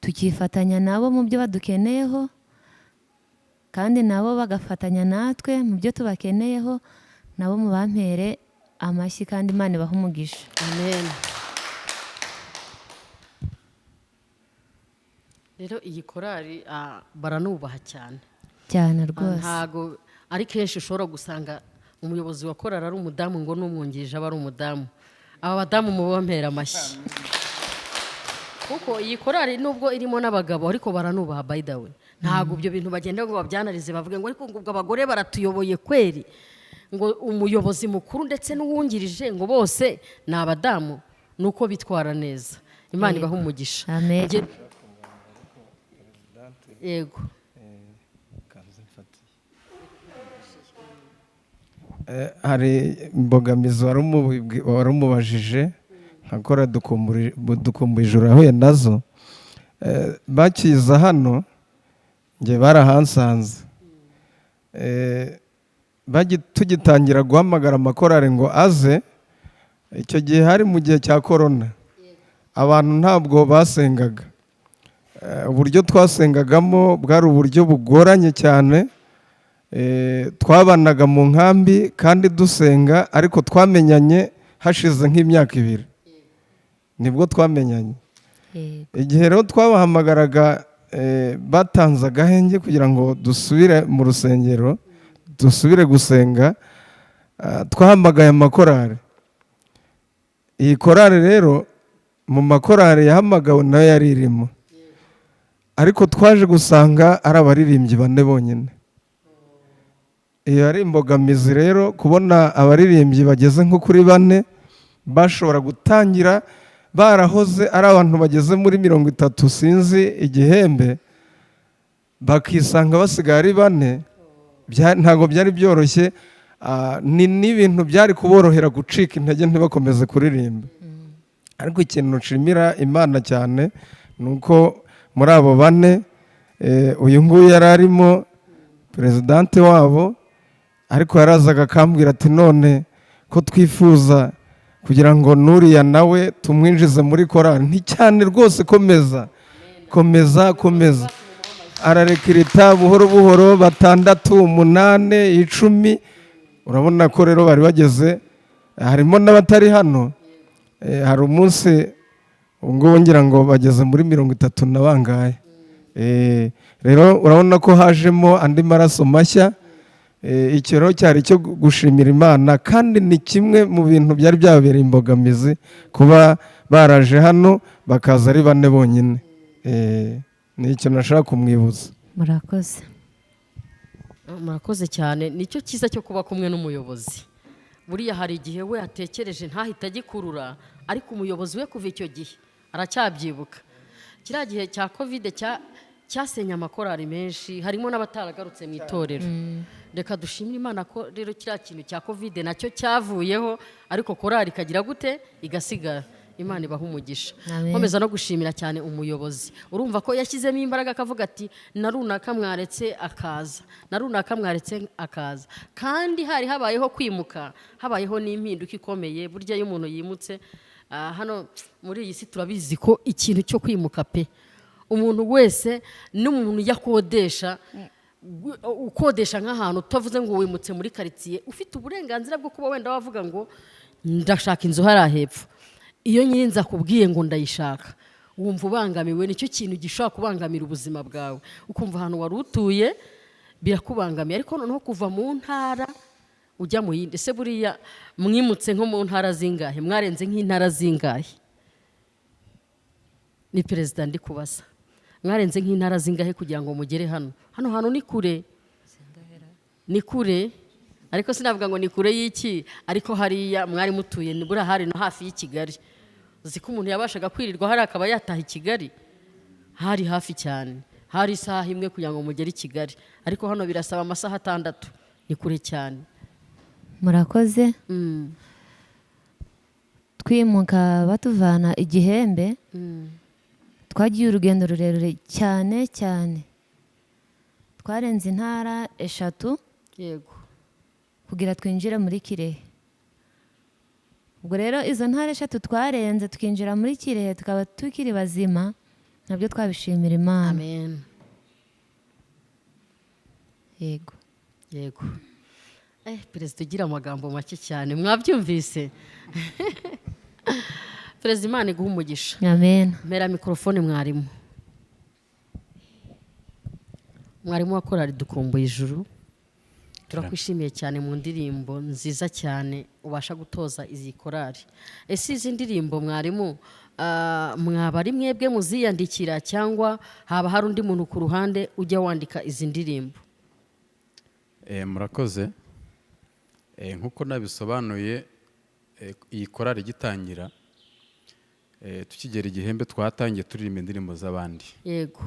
tukifatanya nabo mu byo badukeneyeho kandi nabo bagafatanya natwe mu byo tubakeneyeho. Nabo mubampere amashyi kandi Imana ibaha umugisha. Amen. Rero iyi korali baranubaha cyane rwose. Ntago ari kenshi ushobora gusanga umuyobozi wa korali ari umudamu ngo n'umwungirije aba ari umudamu. Aba badamu mubampera amashyi kuko iyi korali nubwo irimo n'abagabo ariko baranubaha. By the way ntago ibyo bintu bagenda ngo babyanarize bavuge ngo ariko ngo abagore baratuyoboye kweri ngo umuyobozi mukuru ndetse n'uwungirije ngo bose ni abadamu nuko bitwara neza. Imana ibaha umugisha. Amen. Yego. Hari imbogamizi wari umubajije nka korali dukumbuye ijuru yahuye nazo. Bakiza hano njye barahansanze tugitangira guhamagara amakorari ngo aze, icyo gihe hari mu gihe cya korona, abantu ntabwo basengaga. Uburyo twasengagamo bwari uburyo bugoranye cyane. Twabanaga mu nkambi kandi dusenga, ariko twamenyanye hashize nk'imyaka 2 nibwo twamenyanye. Igihe rero twabahamagaraga batanze agahenge kugira ngo dusubire mu rusengero, dusubire gusenga, twahamagaye amakorari. Iyi korari rero mu makorari yahamagawe nayo yari irimo, ariko twaje gusanga ari abaririmbyi 4 bonyine. Iyo ari imbogamizi rero, kubona abaririmbyi bageze nko kuri 4 bashobora gutangira barahoze ari abantu bageze muri 30 sinzi igihembe, bakisanga basigaye ari 4, ntabwo byari byoroshye. Ni n'ibintu byari kuborohera gucika intege ntibakomeze kuririmba. Ariko ikintu nshimira Imana cyane ni uko muri abo 4 uyu nguyu yari arimo perezidante wabo, ariko yarazaga akambwira ati none ko twifuza kugira ngo nuriya nawe tumwinjize muri korari. Nticyane rwose, komeza komeza komeza. Ararekirita buhoro buhoro, 6, 8, 10. Urabona ko rero bari bageze, harimo n'abatari hano. Hari umunsi ubwo ngira ngo bageze muri 30 na bangahe. Rero urabona ko hajemo andi maraso mashya. Icyo rero cyari cyo gushimira Imana, kandi ni kimwe mu bintu byari byabereye imbogamizi kuba baraje hano bakaza ari 4 bonyine. Ni icyo nashaka kumwibutsa. Murakoze. Murakoze cyane. Nicyo cyiza cyo kuba kumwe n'umuyobozi. Buriya hari igihe we atekereje ntahita agikurura, ariko umuyobozi we kuva icyo gihe aracyabyibuka. Kiriya gihe cya covid cyasenya amakorari menshi, harimo n'abataragarutse mu itorero. Reka dushimire Imana ko rero kiriya kintu cya covid nacyo cyavuyeho, ariko korari ikagira gute igasigara. Imana ibaha umugisha. Nkomeza no gushimira cyane umuyobozi. Urumva ko yashyizemo imbaraga akavuga ati na runaka mwaretse akaza, na runaka mwaretse akaza. Kandi hari habayeho kwimuka, habayeho n'impinduka ikomeye. Burya iyo umuntu yimutse, hano muri iyi si turabizi ko ikintu cyo kwimuka pe, umuntu wese n'umuntu yakodesha, ukodesha nk'ahantu utavuze ngo wimutse muri quartier, ufite uburenganzira bwo kuba wenda wavuga ngo ndashaka inzu hari hepfo. Iyo nyirinza kubwiye ngo ndayishaka, wumva ubangamiwe. Nicyo kintu gishobora kubangamira ubuzima bwawe, ukumva ahantu wari utuye birakubangamiye. Ariko noneho kuva mu ntara ujya mu yindi, se buriya mwimutse nko mu ntara zingahe? Mwarenze nk'intara zingahe? Ni perezida ndi kubaza, mwarenze nk'intara zingahe kugira ngo mugere hano? Hano hantu ni kure, ni kure. Ariko sinavuga ngo ni kure y'iki, ariko hariya mwari mutuye ni buriya hari no hafi y'i Kigali. Uzi ko umuntu yabashaga kwirirwa hari akaba yataha i Kigali? Hari hafi cyane, hari isaha imwe kugira ngo mugere i Kigali, ariko hano birasaba amasaha 6. Ni kure cyane. Murakoze. Twimuka batuvana igihembe, twagiye urugendo rurerure cyane cyane. Twarenze intara 3 yego kugira twinjire muri Kirehe. Ubwo rero izo ntara 3 twarenze tukinjira muri Kirehe tukaba tukiri bazima, nabyo twabishimira Imana. Amen. Yego. Yego. Perezida ugira amagambo make cyane, mwabyumvise? Perezida Imana iguha umugisha. Amen. Mera mikrofone mwarimu. Mwarimu wa korari dukumbuye ijuru. Turakwishimiye cyane mu ndirimbo nziza cyane ubasha gutoza izi korari. Ese izi ndirimbo mwarimu mwaba ari mwebwe muziyandikira cyangwa haba hari undi muntu ku ruhande ujya wandika izi ndirimbo? Murakoze. Nkuko nabisobanuye, iyi korari gitangira, tukigera igihembe twatangiye turirimba indirimbo z'abandi. Yego.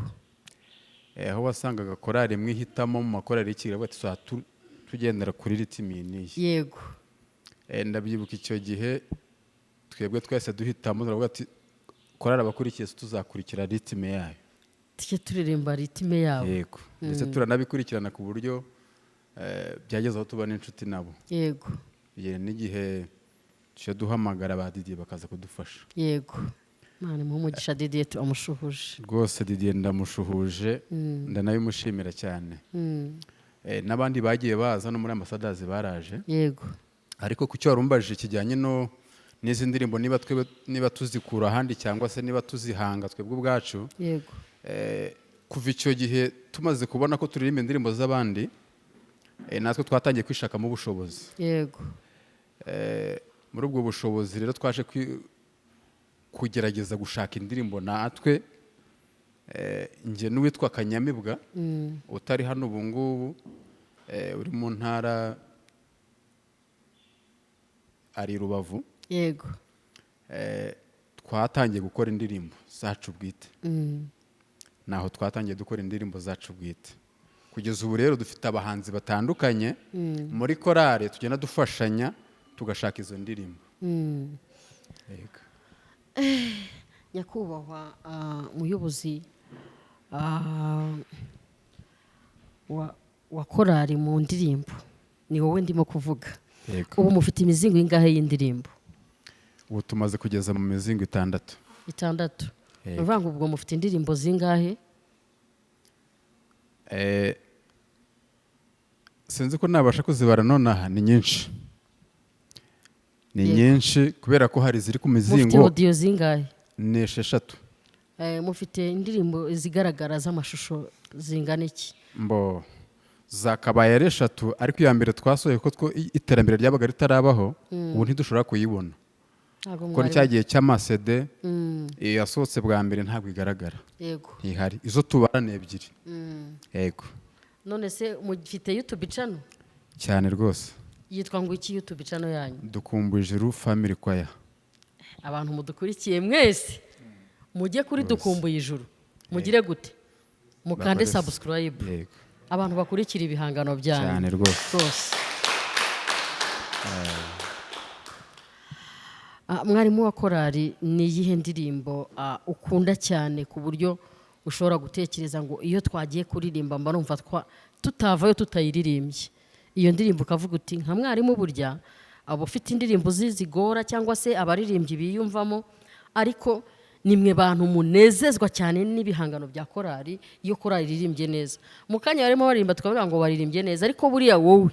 Aho wasangaga korari mwihitamo mu makorari y'Ikigali bati tugendera kuri ritimi niyi. Yego. Ndabyibuka icyo gihe twebwe twese duhitamo turavuga ati korari abakurikiye tuzakurikira ritime yayo. tujye turirimba ritime yabo. yego ndetse turanabikurikirana ku buryo byageze aho tuba n'inshuti nabo. Yego. N'igihe tujya duhamagara ba Didier bakaza kudufasha. Yego. Mwana muhumugisha Didier turamushuhuje. Rwose Didier ndamushuhuje ndanabimushimira cyane. N'abandi bagiye baza no muri ambasadazi baraje. Yego. Ariko ku cyo warumbajije kijyanye no n'izi ndirimbo niba tuzikura ahandi cyangwa se niba tuzihanga twebwe ubwacu. Yego. Kuva icyo gihe tumaze kubona ko turirimba indirimbo z'abandi natwe twatangiye kwishakamo ubushobozi. Yego. Muri ubwo bushobozi rero twaje kugerageza gushaka indirimbo natwe njye n'uwitwa Kanyamibwa utari hano ubu ngubu uri mu ntara ari Rubavu. Yego. Twatangiye gukora indirimbo zacu bwite. Naho twatangiye dukora indirimbo zacu bwite. Kugeza ubu rero dufite abahanzi batandukanye muri korale tugenda dufashanya tugashaka izo ndirimbo. Yego. Nyakubahwa muyobozi wa korali mu ndirimbo ni wowe ndimo kuvuga. Ubu mufite imizingo ingahe y'indirimbo? Ubu tumaze kugeza mu mizingo 6. 6. Uvuga ngo ubwo mufite indirimbo zingahe? Sinzi ko nabasha kuzibara nonaha, ni nyinshi. Ni nyinshi kubera ko hari ziri ku mizingo. Mufite audio zingahe? Ni 6. Mufite indirimbo zigaragara z'amashusho zingana iki? Mbo zakabaye ari 3 ariko iya mbere twasohoye ko iterambere ryabaga ritarabaho ubu ntidushobora kuyibona. Ko cyagiye cy'amasede yasohotse bwa mbere ntabwo igaragara. Yego. Ihari izo tubarane 2. Yego. None se mufite YouTube channel? Cyane rwose. Yitwa ngo iki YouTube channel yanyu? Dukumbuye Ijuru Family Choir. Abantu mudukurikiye mwese mujye kuri Dukumbuye Ijuru mugire gute? Mukande subscribe. Yego. Abantu bakurikira ibihangano byanyu. Cyane rwose. Mwarimu wa korali ni iyihe ndirimbo ukunda cyane ku buryo ushobora gutekereza ngo iyo twagiye kuririmba mba numva tutavayo tutayiririmbye? Iyo ndirimbo ukavuga uti nka mwarimu burya abo ufite indirimbo zigora cyangwa se abaririmbyi biyumvamo, ariko nimwe bantu munezezwa cyane n'ibihangano bya korali iyo korali iririmbye neza. Mu kanya barimo baririmba tukavuga ngo baririmbye neza, ariko buriya wowe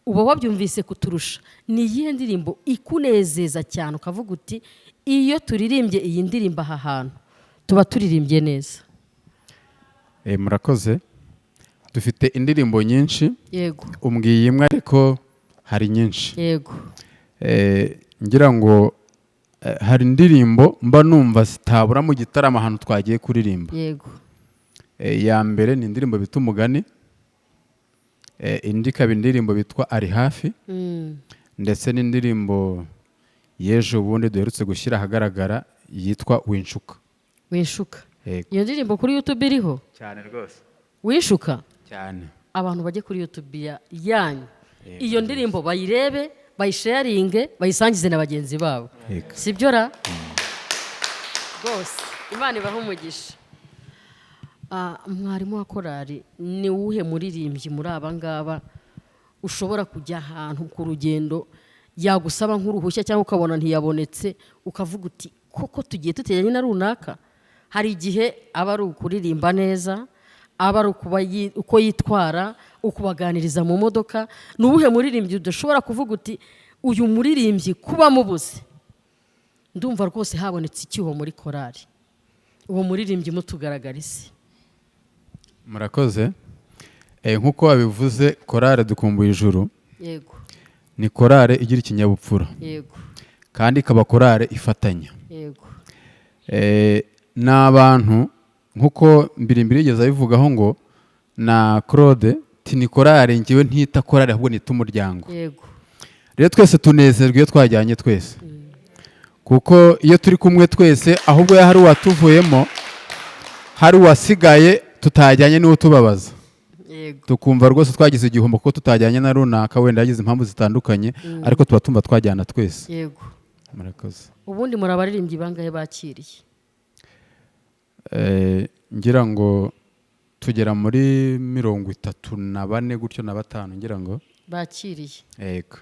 uba wabyumvise kuturusha. Ni iyihe ndirimbo ikunezeza cyane ukavuga uti iyo turirimbye iyi ndirimbo aha hantu tuba turirimbye neza? Murakoze. Dufite indirimbo nyinshi. Yego. Umbwiye imwe ariko hari nyinshi. Yego. Ngira ngo hari indirimbo mba numva zitabura mu gitaramo ahantu twagiye kuririmba. Yego. Ya mbere ni indirimbo bita Umugani. Indi ikaba indirimbo bitwa Ari Hafi. Ndetse n'indirimbo y'ejo bundi duherutse gushyira ahagaragara yitwa Winshuka. Winshuka. Iyo ndirimbo kuri YouTube iriho? Cyane rwose. Winshuka? Cyane. Abantu bajye kuri YouTube yanyu. Iyo ndirimbo bayirebe, bayisharinge, bayisangize na bagenzi babo. Sibyo ra? Rwose Imana ibahe umugisha. Mwarimu wa korali ni uwuhe muririmbyi muri aba ngaba ushobora kujya ahantu ku rugendo yagusaba nk'uruhushya cyangwa ukabona ntiyabonetse ukavuga uti koko tugiye tuteganye na runaka? Hari igihe aba ari ukuririmba neza, aba ari uko yitwara, ukubaganiriza mu modoka. Ni uwuhe muririmbyi udashobora kuvuga uti uyu muririmbyi kuba mubuze ndumva rwose habonetse icyuho muri korali? Uwo muririmbyi mutugaragarize. Murakoze. Nk'uko wabivuze korale Dukumbuye Ijuru. Yego. Ni korale igira ikinyabupfura. Yego. Kandi ikaba korale ifatanya. Yego. Ni abantu nk'uko mbirimbiri yigeze abivugaho ngo na Claude ni korale ngewe ntita korale ahubwo nita umuryango. Yego. Rero twese tunezerwa iyo twajyanye twese. Kuko iyo turi kumwe twese ahubwo hari uwatuvuyemo hari uwasigaye tutajyanye n'uwo tubabaza. Tukumva rwose twagize igihombo kuko tutajyanye na runaka wenda yagize impamvu zitandukanye, ariko tuba tumva twajyana twese. Yego. Murakoze. Ubundi muri abaririmbyi bangahe bakiriye? ngira ngo tugera muri 34 gutyo na 5 ngira ngo bakiriye. Yego.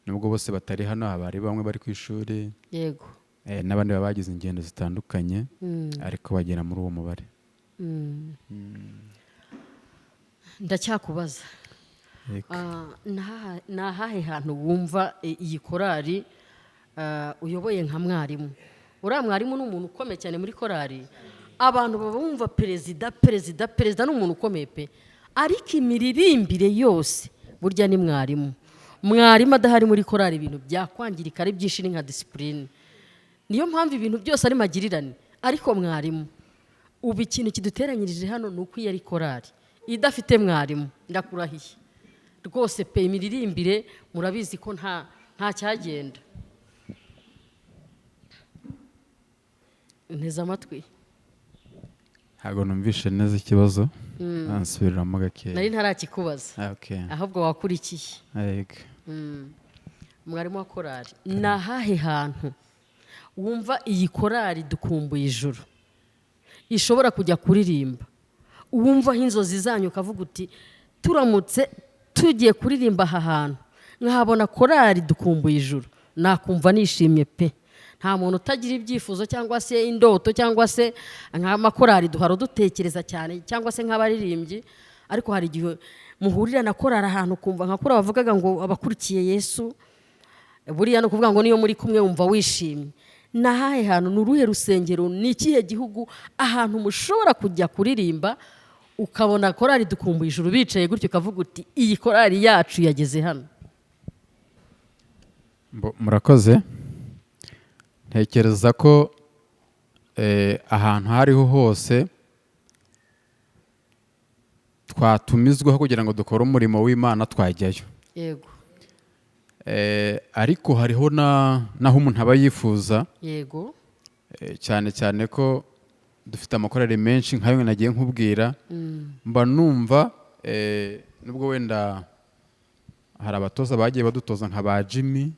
Nubwo bose batari hano, abari bamwe bari ku ishuri. Yego. N'abandi bagize ingendo zitandukanye, ariko bagera muri uwo mubare. Ndacyakubaza, nahahe hantu wumva iyi korari uyoboye nka mwarimu? Uriya mwarimu ni umuntu ukomeye cyane muri korari. Abantu baba bumva perezida ni umuntu ukomeye pe, ariko imiririmbire yose burya ni mwarimu. Mwarimu adahari muri korari ibintu byakwangirika ari byinshi, ni nka disipurine. Niyo mpamvu ibintu byose ari magirirane, ariko mwarimu ubu ikintu kiduteranyirije hano ni uko iyo ari korari idafite mwarimu, ndakurahiye rwose pe, imiririmbire murabizi ko nta cyagenda. Nteze amatwi. Ntabwo numvishe neza ikibazo, ansubiramo gakeya. Nari ntarakikubaza, ahubwo wakurikiye. Yego. Mwarimu wa korari, nahahe hantu wumva iyi korari dukumbuye ijuru ishobora kujya kuririmba, wumva inzozi zanyu ukavuga uti turamutse tugiye kuririmba aha hantu nkahabona korari dukumbuye ijuru, nakumva nishimye pe. Nta muntu utagira ibyifuzo cyangwa se indoto cyangwa se nk'amakorari duharo dutekereza cyane cyangwa se nk'abaririmbyi, ariko hari igihe muhurira na korari ahantu kumva nka korari bavugaga ngo abakurikiye Yesu, buriya no kuvuga ngo niyo muri kumwe wumva wishimye. Nahahe hantu, ni uruhe rusengero, ni ikihe gihugu, ahantu mushobora kujya kuririmba ukabona korari dukumbuye ijuru bicaye gutyo ukavuga uti iyi korari yacu yageze hano? Murakoze. Ntekereza ko ahantu hariho hose twatumizwaho kugira ngo dukore umurimo w'Imana twajyayo. Yego. Ariko hariho naho umuntu aba yifuza. Yego. Cyane cyane ko dufite amakorari menshi nkayo nagiye nkubwira, mba numva nubwo wenda hari abatoza bagiye badutoza nka ba Jimmy,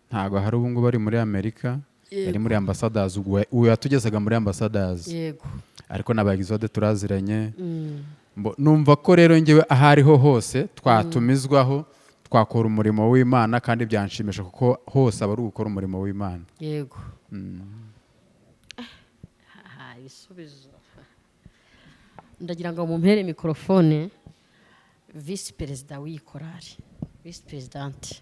ntabwo hari ubu ngubu bari muri Amerika, yari muri Ambassadors, ubu yatugezaga muri Ambassadors. Yego. Ariko n'abagize turaziranye. Numva ko rero ngewe ahariho hose twatumizwaho twakora umurimo w'Imana, kandi byanshimisha kuko hose aba ari gukora umurimo w'Imana. Yego. Ibisubizo. Ndagira ngo mumpere mikrofone Vice Perezida w'iyi korari, Vice Presidente.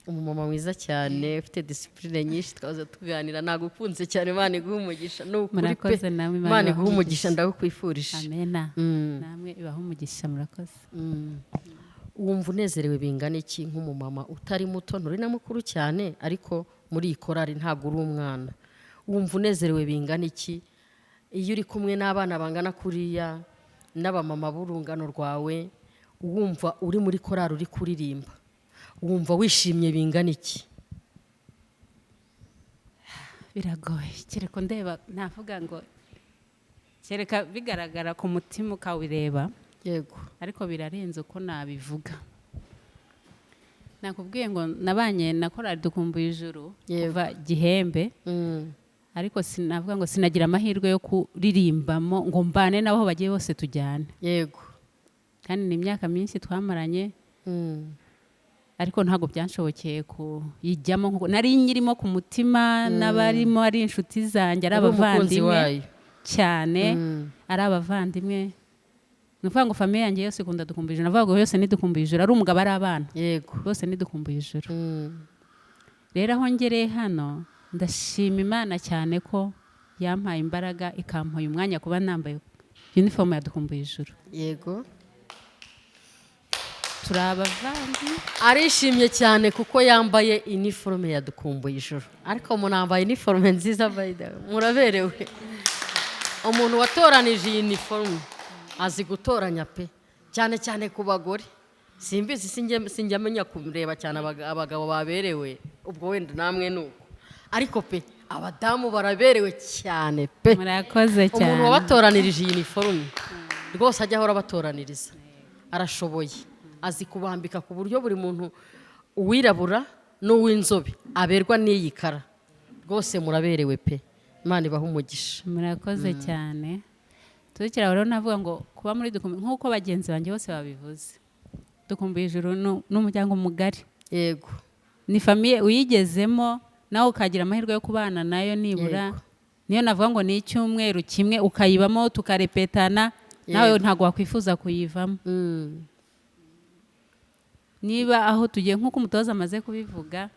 Umumama mwiza cyane ufite disipurine nyinshi, twaza tuganira. Nagukunze cyane, Imana iguhe umugisha. Murakoze namwe, Imana iguhe umugisha, ndagukwifurije. Amena. Namwe ibahe umugisha, murakoze. Wumva unezerewe bingana iki nk'umumama utari muto, nturi na mukuru cyane, ariko muri iyi korari ntabwo uri umwana? Wumva unezerewe bingana iki iyo uri kumwe n'abana bangana kuriya n'abamama b'urungano rwawe, wumva uri muri korari uri kuririmba, wumva wishimye bingana iki? Biragoye, kereka ndeba, navuga ngo kereka bigaragara ku mutima ukawireba. Yego. Ariko birarenze uko nabivuga. Nakubwiye ngo nabanye na korari dukumbuye ijuru kuva Gihembe, ariko sinavuga ngo sinagira amahirwe yo kuririmbamo ngo mbane nabo bagiye bose tujyane. Yego. Kandi ni imyaka myinshi twamaranye, ariko ntabwo byanshobokeye kuyijyamo nkuko nari nyirimo ku mutima, n'abarimo ari inshuti zanjye, ari abavandimwe cyane, ari abavandimwe. Nuvuga ngo famille yanjye yose ikunda dukumbuye ijuru, navuga ngo yose ni dukumbuye ijuru, ari umugabo ari abana. Yego. Bose ni dukumbuye ijuru. Rero aho ngereye hano ndashima Imana cyane ko yampaye imbaraga ikampaye umwanya kuba nambaye uniform ya dukumbuye ijuru. Yego. Turabavandi. Arishimye cyane kuko yambaye uniforme ya dukumbuye ijuru. Ariko munambaye uniforme nziza bayida. Muraberewe. Umuntu watoranije iyi uniforme azi gutoranya pe, cyane cyane ku bagore. Simbizi sinjya menya kureba cyane abagabo baberewe, ubwo wenda namwe nuko. Ariko pe abadamu baraberewe cyane pe. Murakoze cyane. Umuntu wabatoranirije iyi uniforme rwose ajya ahora batoraniriza. Arashoboye. Azi kubambika ku buryo buri muntu uwirabura n'uw'inzobe aberwa n'iyi kara. rwose muraberewe pe, Imana ibaha umugisha. murakoze cyane. Tukira rero navuga ngo kuba muri dukumbi nk'uko bagenzi banjye bose babivuze, dukumbuye ijuru n'umuryango mugari. Yego, ni famiye uyigezemo nawe ukagira amahirwe yo kubana nayo nibura. Niyo navuga ngo ni icyumweru kimwe ukayibamo tukarepetana, nawe ntago wakwifuza kuyivamo. Niba aho tugiye nk'uko umutoza amaze kubivuga,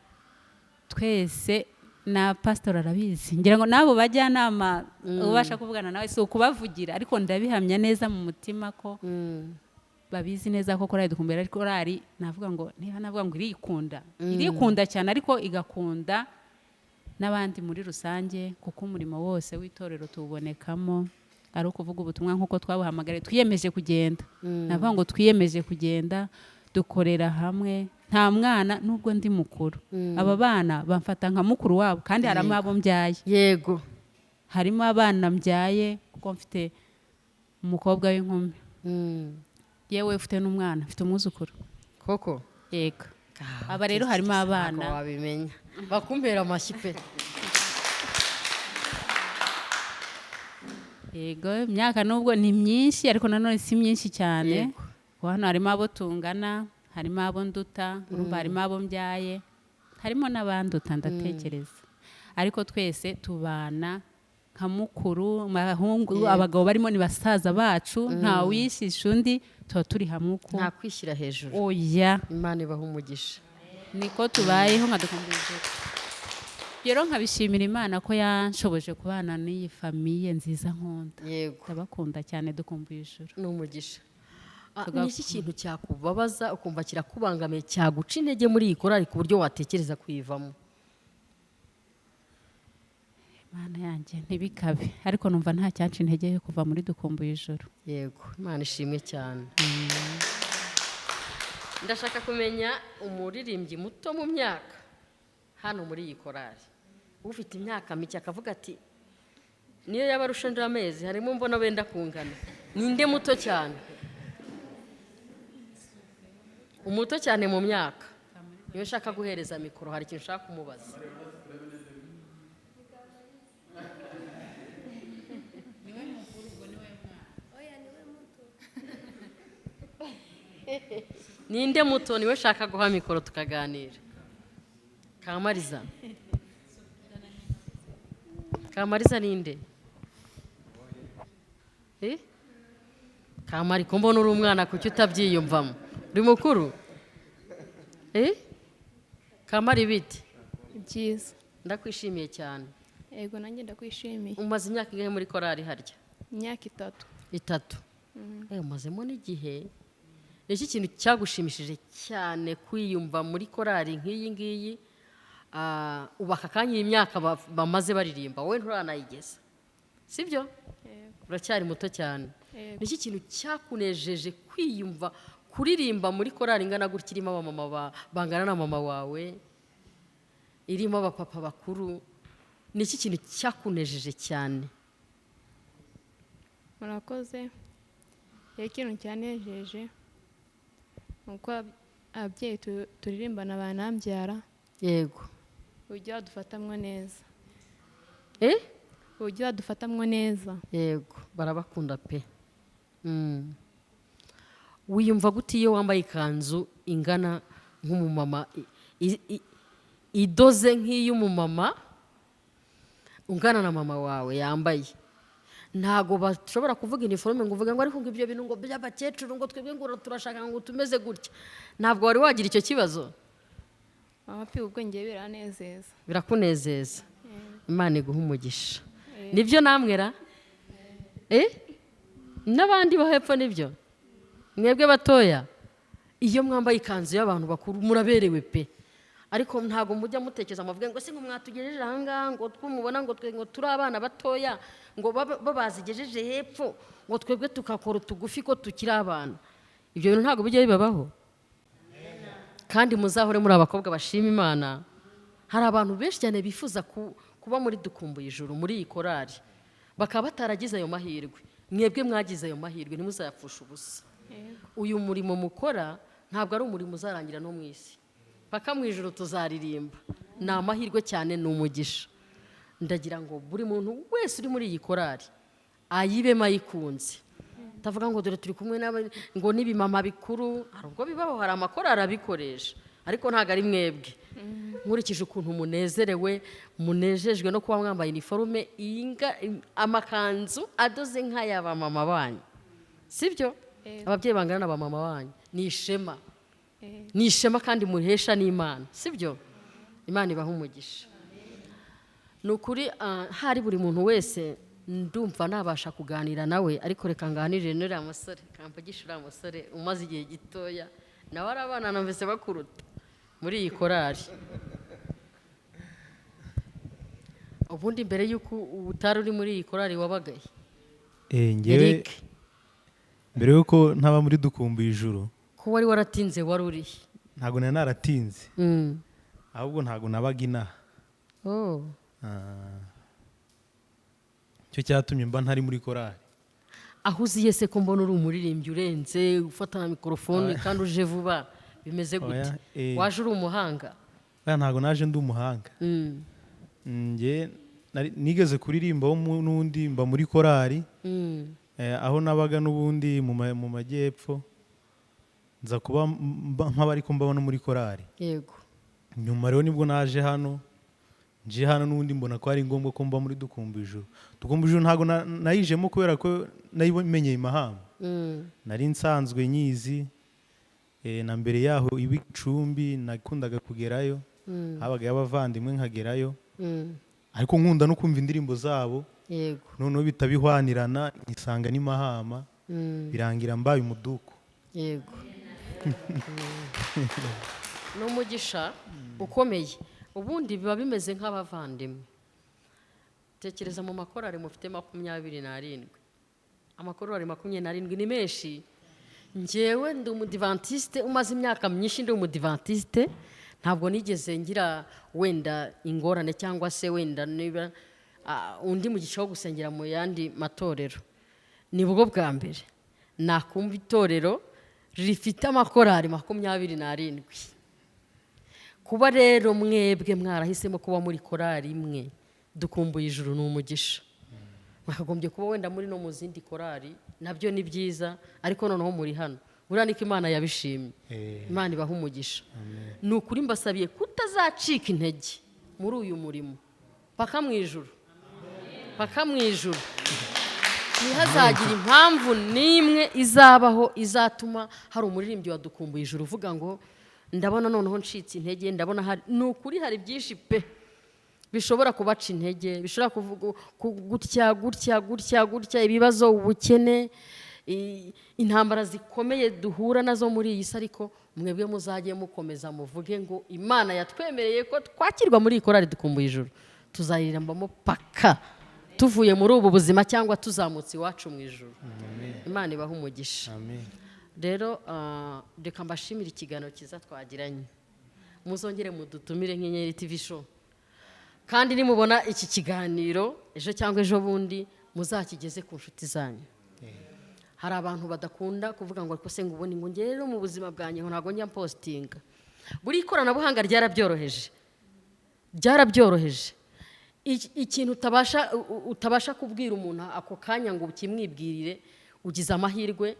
twese na pastor arabizi, ngira ngo nabo bajyanama ubasha kuvugana nawe si ukubavugira, ariko ndabihamya neza mu mutima ko babizi neza ko korali dukumbira, ariko korali navuga ngo niba navuga ngo irikunda cyane, ariko igakunda n'abandi muri rusange, kuko umurimo wose w'itorero tuwubonekamo ari ukuvuga ubutumwa nk'uko twabuhamagare, twiyemeje kugenda. Navuga ngo twiyemeje kugenda dukorera hamwe, nta mwana nubwo ndi mukuru, aba bana bamfata nka mukuru wabo, kandi harimo abo mbyaye. Yego, harimo abana mbyaye kuko mfite umukobwa w'inkumi, yewe ufite n'umwana, mfite umwuzukuru koko. Yego, aba rero harimo abana wabimenya bakumbera amashyi pe. Yego, imyaka nubwo ni myinshi ariko nanone si myinshi cyane. Hano harimo abo tungana, harimo abo nduta, harimo abo mbyaye, harimo n'abanduta ndatekereza, ariko twese tubana nka mukuru. Abagabo barimo ni basaza bacu, nta wishisha undi, tuba turi hamwe uko, nta kwishyira hejuru. Oya, Imana ibaha umugisha. niko tubayeho nka dukumbije. Rero nkabishimira Imana ko yanshoboje kubana n'iyi famiye nziza nkunda. Yego, ndabakunda cyane, dukumbuye ijuru n'umugisha. Ni iki kintu cyakubabaza ukumva kirakubangamiye, cyaguca intege muri iyi korali ku buryo watekereza kuyivamo? Imana yanjye ntibikabe, ariko numva nta cyanca intege yo kuva muri dukumbuye ijuru. Yego, Imana ishimwe cyane. Ndashaka kumenya umuririmbyi muto mu myaka hano muri iyi korali, ufite imyaka mike akavuga ati niyo yaba arusha undi amezi, harimo mbona wenda kungana, ninde muto cyane? Umuto cyane mu myaka niyo nshaka guhereza mikoro, hari ikintu ushaka kumubaza. Ninde muto niwe shaka guha mikoro tukaganira? Kamariza. Kamariza ninde? Kamari, ko mbona uri umwana kuki utabyiyumvamo? Uri mukuru? Kamari bite? Byiza. Ndakwishimiye cyane. Yego, nanjye ndakwishimiye. Umaze imyaka ingahe muri korali harya? Imyaka 3. 3. Umazemo n'igihe. Ni iki kintu cyagushimishije cyane kwiyumva muri korali nk'iyi ngiyi? Ubaka kanya imyaka bamaze baririmba, wowe nturanayigeza, sibyo? Uracyari muto cyane. Ni iki kintu cyakunejeje kwiyumva kuririmba muri korali ingana gutya, irimo abamama bangana na mama wawe, irimo abapapa bakuru? Ni iki kintu cyakunejeje cyane? Murakoze. Ikintu cyanejeje nuko ababyeyi turirimbana banambyara. Yego, uburyo badufatamwo neza. uburyo badufatamwo neza. Yego, barabakunda pe. Wiyumva gute iyo wambaye ikanzu ingana nk'umumama, idoze nk'iy'umumama ungana na mama wawe yambaye? Ntago bashobora kuvuga iniforume ngo uvuge ngo ariko ngo ibyo bintu ngo by'abakecuru ngo twebwe ngo turashaka ngo tumeze gutya. Ntabwo wari wagira icyo kibazo? Abapi ubwenge biranezeza. Birakunezeza. Imana iguha umugisha. Nibyo namwera? N'abandi bo hepfo nibyo? Mwebwe batoya iyo mwambaye ikanzu y'abantu bakuru muraberewe pe. Ariko ntago mujya mutekereza muvuge ngo se ngo mwatugejeje ahangaha ngo twumubona ngo twe ngo turi abana batoya ngo babazigejeje hepfo ngo twebwe tukakora tugufi ko tukiri abana. Ibyo bintu ntago bijya bibabaho. Kandi muzahore muri abakobwa bashima Imana. Hari abantu benshi cyane bifuza kuba muri dukumbuye ijuru muri iyi korali, bakaba bataragize ayo mahirwe. Mwebwe mwagize ayo mahirwe, ntimuzayapfusha ubusa. Uyu murimo mukora ntabwo ari umurimo uzarangira no mu isi, paka mu ijuru tuzaririmba. Ni amahirwe cyane, ni umugisha. ndagira ngo buri muntu wese uri muri iyi korari ayibemo ayikunze. Ndavuga ngo dore turi kumwe ngo n'ibimama bikuru, hari ubwo bibaho, hari amakorari abikoresha, ariko ntabwo ari mwebwe. Nkurikije ukuntu munezerewe, munejejwe no kuba mwambaye iniforume, amakanzu adoze nk'ay'abamama banyu, sibyo? Ababyeyi bangana n'abamama banyu, ni ishema, ni ishema kandi muhesha n'Imana, sibyo? Imana ibaha umugisha. Ni ukuri hari buri muntu wese ndumva nabasha kuganira nawe, ariko reka nganirire n'uriya musore, kamvugisha uriya musore umaze igihe gitoya, nawe ari abana numvise bakuruta muri iyi korari. Ubundi mbere y'uko utari uri muri iyi korari wabagaye? Ngewe mbere y'uko ntaba muri dukumbuye ijuru, ko wari waratinze wari urihe? ntabwo nari naratinze, ahubwo ntabwo nabaga inaha. Cyo cyatumye mba ntari muri korari. Aho uziye se ko mbona uri umuririmbyi urenze, ufata na mikorofone kandi uje vuba, bimeze gute? Waje uri umuhanga? Ntabwo naje ndi umuhanga. Nge nigeze kuririmba n'undi mba muri korari, aho nabaga n'ubundi mu majyepfo, nza kuba nk'abari ko mbabona muri korari. Yego. Nyuma rero nibwo naje hano, nje hano n'undi mbona ko ari ngombwa ko mba muri dukumbuye ijuru. Dukumbuye ijuru ntabwo nayijemo kubera ko nayimenyeye Mahama. Nari nsanzwe nyizi, na mbere yaho Ibicumbi nakundaga kugerayo, habaga abavandimwe nkagerayo, ariko nkunda no kumva indirimbo zabo. Yego. Noneho bitabihwanirana nisanga ni Mahama, birangira mbaye umuduko. Yego. N'umugisha ukomeye. Ubundi biba bimeze nk'abavandimwe. Tekereza mu makorari mufite 27, amakorari 27 ni menshi. Njyewe ndi umudivantiste umaze imyaka myinshi, ndi umudivantiste, ntabwo nigeze ngira wenda ingorane cyangwa se wenda niba undi mu gice wo gusengera mu yandi matorero. Nibwo bwa mbere nakumva itorero rifite amakorari 27. Kuba rero mwebwe mwarahisemo kuba muri korari imwe dukumbuye ijuru ni umugisha. Mwakagombye kuba wenda muri no mu zindi korari, nabyo ni byiza, ariko noneho muri hano buriya niko Imana yabishimye. Imana ibaha umugisha. Ni ukuri mbasabiye kutazacika intege muri uyu murimo paka mu ijuru, paka mu ijuru. Ntihazagira impamvu n'imwe izabaho izatuma hari umuririmbyi wadukumbuye ijuru uvuga ngo ndabona noneho ncitse intege, ndabona hari. Ni ukuri hari byinshi pe bishobora kubaca intege, bishobora kuvuga gutya, ibibazo, ubukene, intambara zikomeye duhura nazo muri iyi si, ariko mwebwe muzajye mukomeza muvuge ngo Imana yatwemereye ko twakirwa muri iyi korari dukumbuye ijuru, tuzayirambamo paka tuvuye muri ubu buzima cyangwa tuzamutse iwacu mu ijuru. Imana ibaha umugisha. Rero reka mbashimire ikiganiro cyiza twagiranye, muzongere mudutumire nk'Inyenyeri TV show, kandi nimubona iki kiganiro ejo cyangwa ejo bundi muzakigeze ku nshuti zanyu. Hari abantu badakunda kuvuga ngo ariko se ngo ubundi ngo ngere mu buzima bwanjye ngo ntago njya postinga. Buri ikoranabuhanga ryarabyoroheje, ikintu utabasha kubwira umuntu ako kanya ngo ukimwibwirire, ugize amahirwe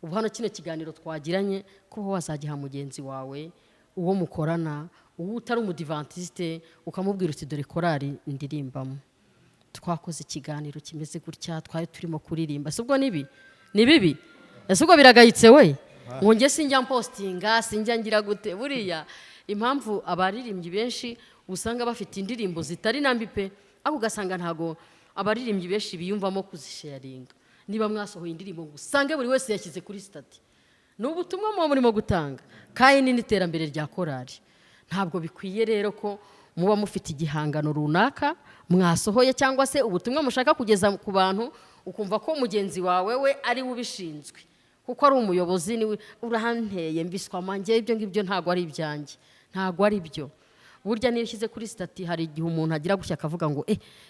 ubu hano kino kiganiro twagiranye ko wazagiha mugenzi wawe, uwo mukorana, uwo utari umudivantiste, ukamubwira uti dore korari ndirimbamo, twakoze ikiganiro kimeze gutya, twari turimo kuririmba. Subwo ni bibi, ubwo biragayitse we ngo nge sinjya postinga, sinjya ngira gute. Buriya impamvu abaririmbyi benshi usanga bafite indirimbo zitari nambi pe, aho ugasanga ntago abaririmbyi benshi biyumvamo kuzisharinga. Niba mwasohoye indirimbo ngo usange buri wese yashyize kuri stati, ni ubutumwa muba murimo gutanga kandi n'iterambere rya korari. Ntabwo bikwiye rero ko muba mufite igihangano runaka mwasohoye cyangwa se ubutumwa mushaka kugeza ku bantu, ukumva ko mugenzi wawe we ari ubishinzwe kuko ari umuyobozi, ni urahanteye mbiswama njye, ibyo ngibyo ntago ari ibyanjye, ntago ari byo. Burya niyo ushyize kuri stati, hari igihe umuntu agira gutya akavuga ngo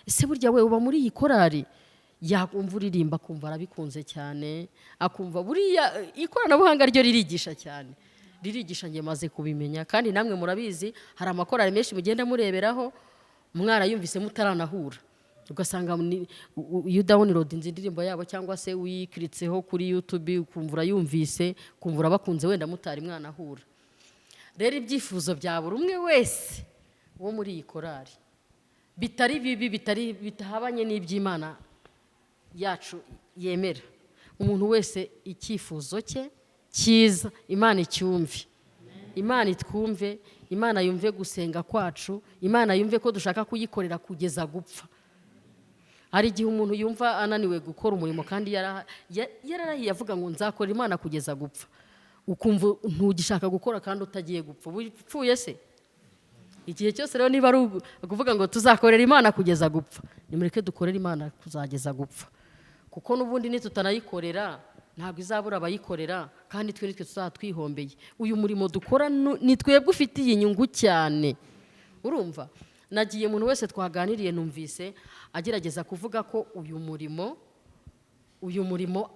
ese burya we uba muri iyi korari, yakumva uririmba akumva arabikunze cyane, akumva buriya ikoranabuhanga ryo ririgisha cyane, ririgisha. Njye maze kubimenya, kandi namwe murabizi hari amakorari menshi mugenda mureberaho mwarayumvise mutaranahura ugasanga iyo downloadinze indirimbo yabo cyangwa se uyikiritseho kuri YouTube ukumva urayumvise ukumva urabakunze wenda mutari mwanahura. Rero ibyifuzo bya buri umwe wese wo muri iyi korari bitari bibi bitahabanye n'iby'Imana yacu yemera. Umuntu wese icyifuzo cye cyiza Imana icyumve, Imana itwumve, Imana yumve gusenga kwacu, Imana yumve ko dushaka kuyikorera kugeza gupfa. Hari igihe umuntu yumva ananiwe gukora umurimo kandi yararahiye avuga ngo nzakora Imana kugeza gupfa, ukumva ntugishaka gukora kandi utagiye gupfa. Upfuye se? Igihe cyose rero niba ari ukuvuga ngo tuzakorera Imana kugeza gupfa, nimureke dukorera Imana kuzageza gupfa, kuko n'ubundi nitutanayikorera ntabwo izabura abayikorera kandi twe nitwe tuzatwihombeye. Uyu murimo dukora ni twebwe ufitiye inyungu cyane. Urumva, nagiye umuntu wese twaganiriye numvise agerageza kuvuga ko uyu murimo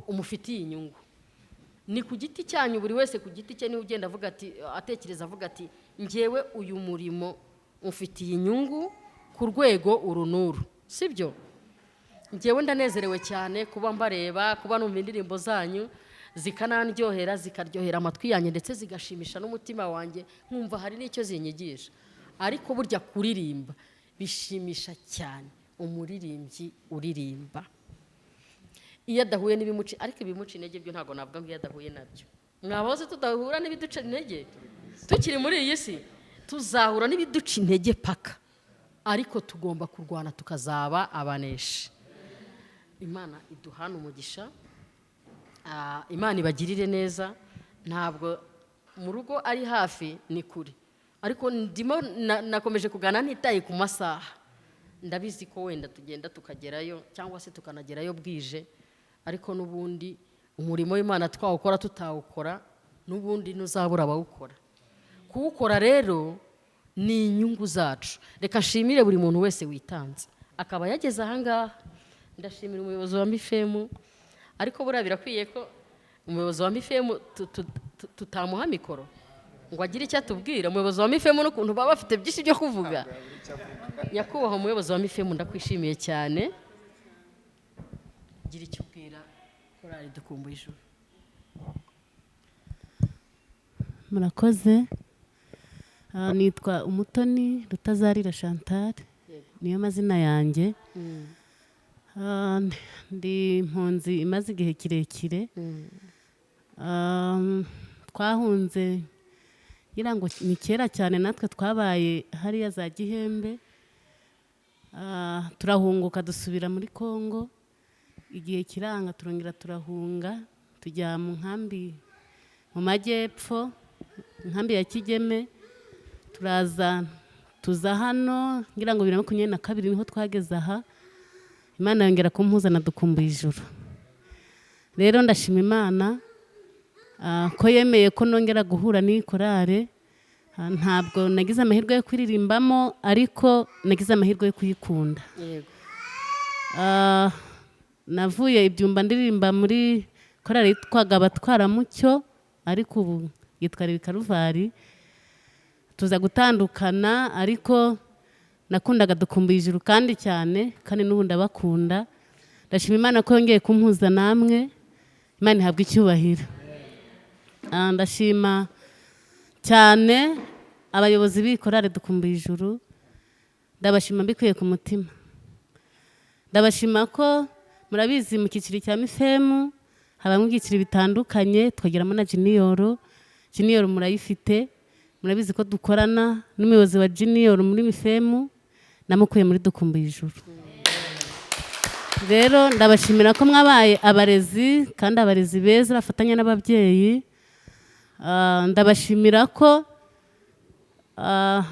umufitiye inyungu. Ni ku giti cyanyu, buri wese ku giti cye niwe ugenda avuga ati, atekereza avuga ati njyewe uyu murimo ufitiye inyungu ku rwego uru n'uru, sibyo? Njyewe ndanezerewe cyane kuba mbareba, kuba numva indirimbo zanyu zikanandyohera, zikaryohera amatwi yanjye ndetse zigashimisha n'umutima wanjye, nkumva hari n'icyo zinyigisha. Ariko burya kuririmba bishimisha cyane umuririmbyi uririmba iyo adahuye n'ibimuci, ariko ibimuci intege byo ntabwo navuga ngo iyo adahuye nabyo. Mwabaze tudahura n'ibiduca intege tukiri muri iyi si, tuzahura n'ibiduca intege paka, ariko tugomba kurwana tukazaba abaneshi. Imana iduhana umugisha, Imana ibagirire neza. Ntabwo mu rugo ari hafi, ni kure, ariko ndimo nakomeje kugana ntitaye ku masaha. Ndabizi ko wenda tugenda tukagerayo cyangwa se tukanagerayo bwije, ariko n'ubundi umurimo w'Imana twawukora tutawukora n'ubundi ntuzabura abawukora. Kuwukora rero ni inyungu zacu. Reka nshimire buri muntu wese witanze akaba yageze ahangaha. Ndashimira umuyobozi wa Mifemu, ariko buriya birakwiye ko umuyobozi wa Mifemu tutamuha mikoro ngo agire icyo atubwira. Umuyobozi wa Mifemu n'ukuntu baba bafite byinshi byo kuvuga. Nyakubahwa umuyobozi wa Mifemu, ndakwishimiye cyane. Gira icyo ubwira korali Dukumbuye Ijuru. Murakoze. Nitwa Umutoni Rutazarira Chantal, niyo mazina yanjye. Ndi impunzi imaze igihe kirekire. Twahunze ngira ngo ni kera cyane, natwe twabaye hariya za Gihembe, turahunguka dusubira muri Kongo. Igihe kiranga turongera turahunga tujya mu nkambi mu majyepfo, inkambi ya Kigeme. Tuza hano ngira ngo 2022 niho twageze aha. Imana yongera kumpuza na Dukumbuye Ijuru. Rero ndashima Imana ko yemeye ko nongera guhura n'ikorare. Ntabwo nagize amahirwe yo kuririmbamo, ariko nagize amahirwe yo kuyikunda. Yego. Navuye ibyumba ndirimba muri korari yitwaga Abatwaramucyo, ariko ubu yitwa Karuvari. Tuza gutandukana, ariko nakundaga Dukumbuye Ijuru kandi cyane, kandi n'ubu ndabakunda. Ndashima Imana ko yongeye kumpuza namwe. Imana ihabwe icyubahiro. Ndashima cyane abayobozi b'ikorari Dukumbuye Ijuru, ndabashima mbikuye ku mutima. Ndabashima ko murabizi mu cyiciro cya Mifemu habamo ibyiciro bitandukanye, twageramo na Junior. Junior murayifite, murabizi ko dukorana n'umuyobozi wa Junior muri Mifemu, namukuye muri Dukumbuye Ijuru. Rero ndabashimira ko mwabaye abarezi, kandi abarezi beza bafatanya n'ababyeyi. Ndabashimira ko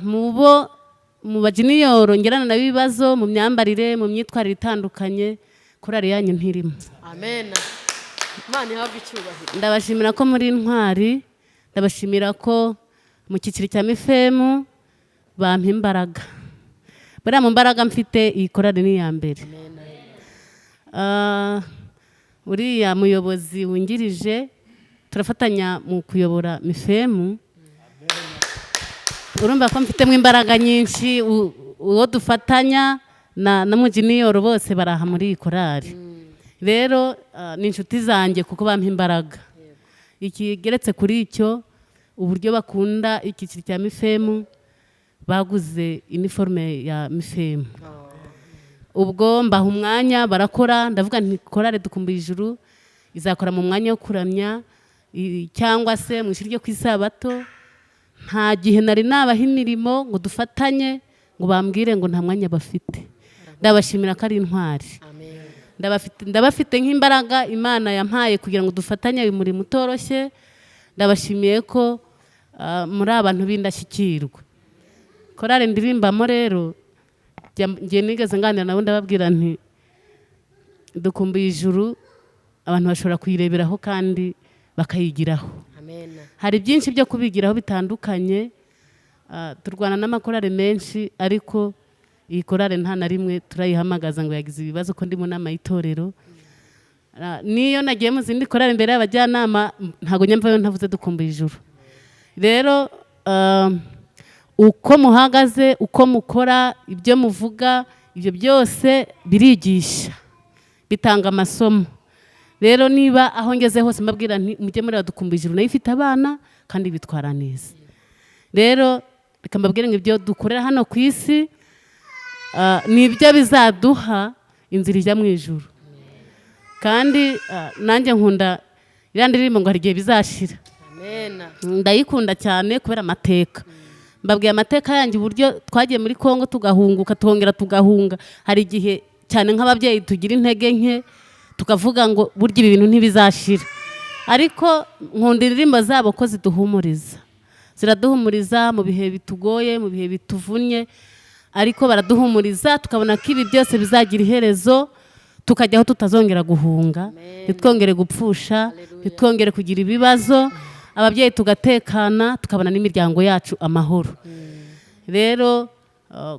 mu ba Junior ngerana na bibazo mu myambarire, mu myitwarire itandukanye, korari yanyu ntirimo. Amen. Imana ihabwe icyubahiro. Ndabashimira ko muri intwari, ndabashimira ko mu cyiciro cya Mifemu bampa imbaraga. Buriya mu mbaraga mfite iyi korari ni iya mbere. Uriya muyobozi wungirije turafatanya mu kuyobora Mifemu. Urumva ko mfitemo imbaraga nyinshi, uwo dufatanya na mujiniyoro bose baraha muri iyi korari rero ni inshuti zanjye kuko bampa imbaraga ikigeretse kuri icyo uburyo bakunda icyiciro cya mifemu baguze iniforume ya mifemu ubwo mbaha umwanya barakora ndavuga nti korari dukumbuye ijuru izakora mu mwanya wo kuramya cyangwa se mu ishuri ryo ku isabato nta gihe nari nabaha imirimo ngo dufatanye ngo bambwire ngo nta mwanya bafite ndabashimira ko ari intwari ndabafite nk'imbaraga imana yampaye kugira ngo dufatanye uyu murimo utoroshye ndabashimiye ko muri abantu b'indashyikirwa korari ndirimbamo rero ngiye nigeze nganira nabo ndababwira nti dukumbuye ijuru abantu bashobora kuyireberaho kandi bakayigiraho hari byinshi byo kubigiraho bitandukanye turwana n'amakorari menshi ariko iyi korari nta na rimwe turayihamagaza ngo yagize ibibazo ko ndi mu nama y'itorero niyo nagiye mu zindi korari imbere y'abajyanama ntabwo nyamvayo ntavuze dukumbuye ijuru rero uko muhagaze uko mukora ibyo muvuga ibyo byose birigisha bitanga amasomo rero niba aho ngeze hose mbabwira mujye muri dukumbuye ijuru nayo ifite abana kandi bitwara neza rero reka mbabwire ngo ibyo dukorera hano ku isi nibyo bizaduha inzira ijya mu ijuru kandi nanjye nkunda iriya ndirimbo ngo hari igihe bizashira ndayikunda cyane kubera amateka mbabwiye amateka yanjye uburyo twagiye muri Kongo tugahunguka twongera tugahunga hari igihe cyane nk'ababyeyi tugira intege nke tukavuga ngo burya ibi bintu ntibizashira ariko nkunda indirimbo zabo ko ziduhumuriza ziraduhumuriza mu bihe bitugoye mu bihe bituvunnye ariko baraduhumuriza tukabona ko ibi byose bizagira iherezo tukajyaho tutazongera guhunga ntitwongere gupfusha ntitwongere kugira ibibazo ababyeyi tugatekana tukabona n'imiryango yacu amahoro rero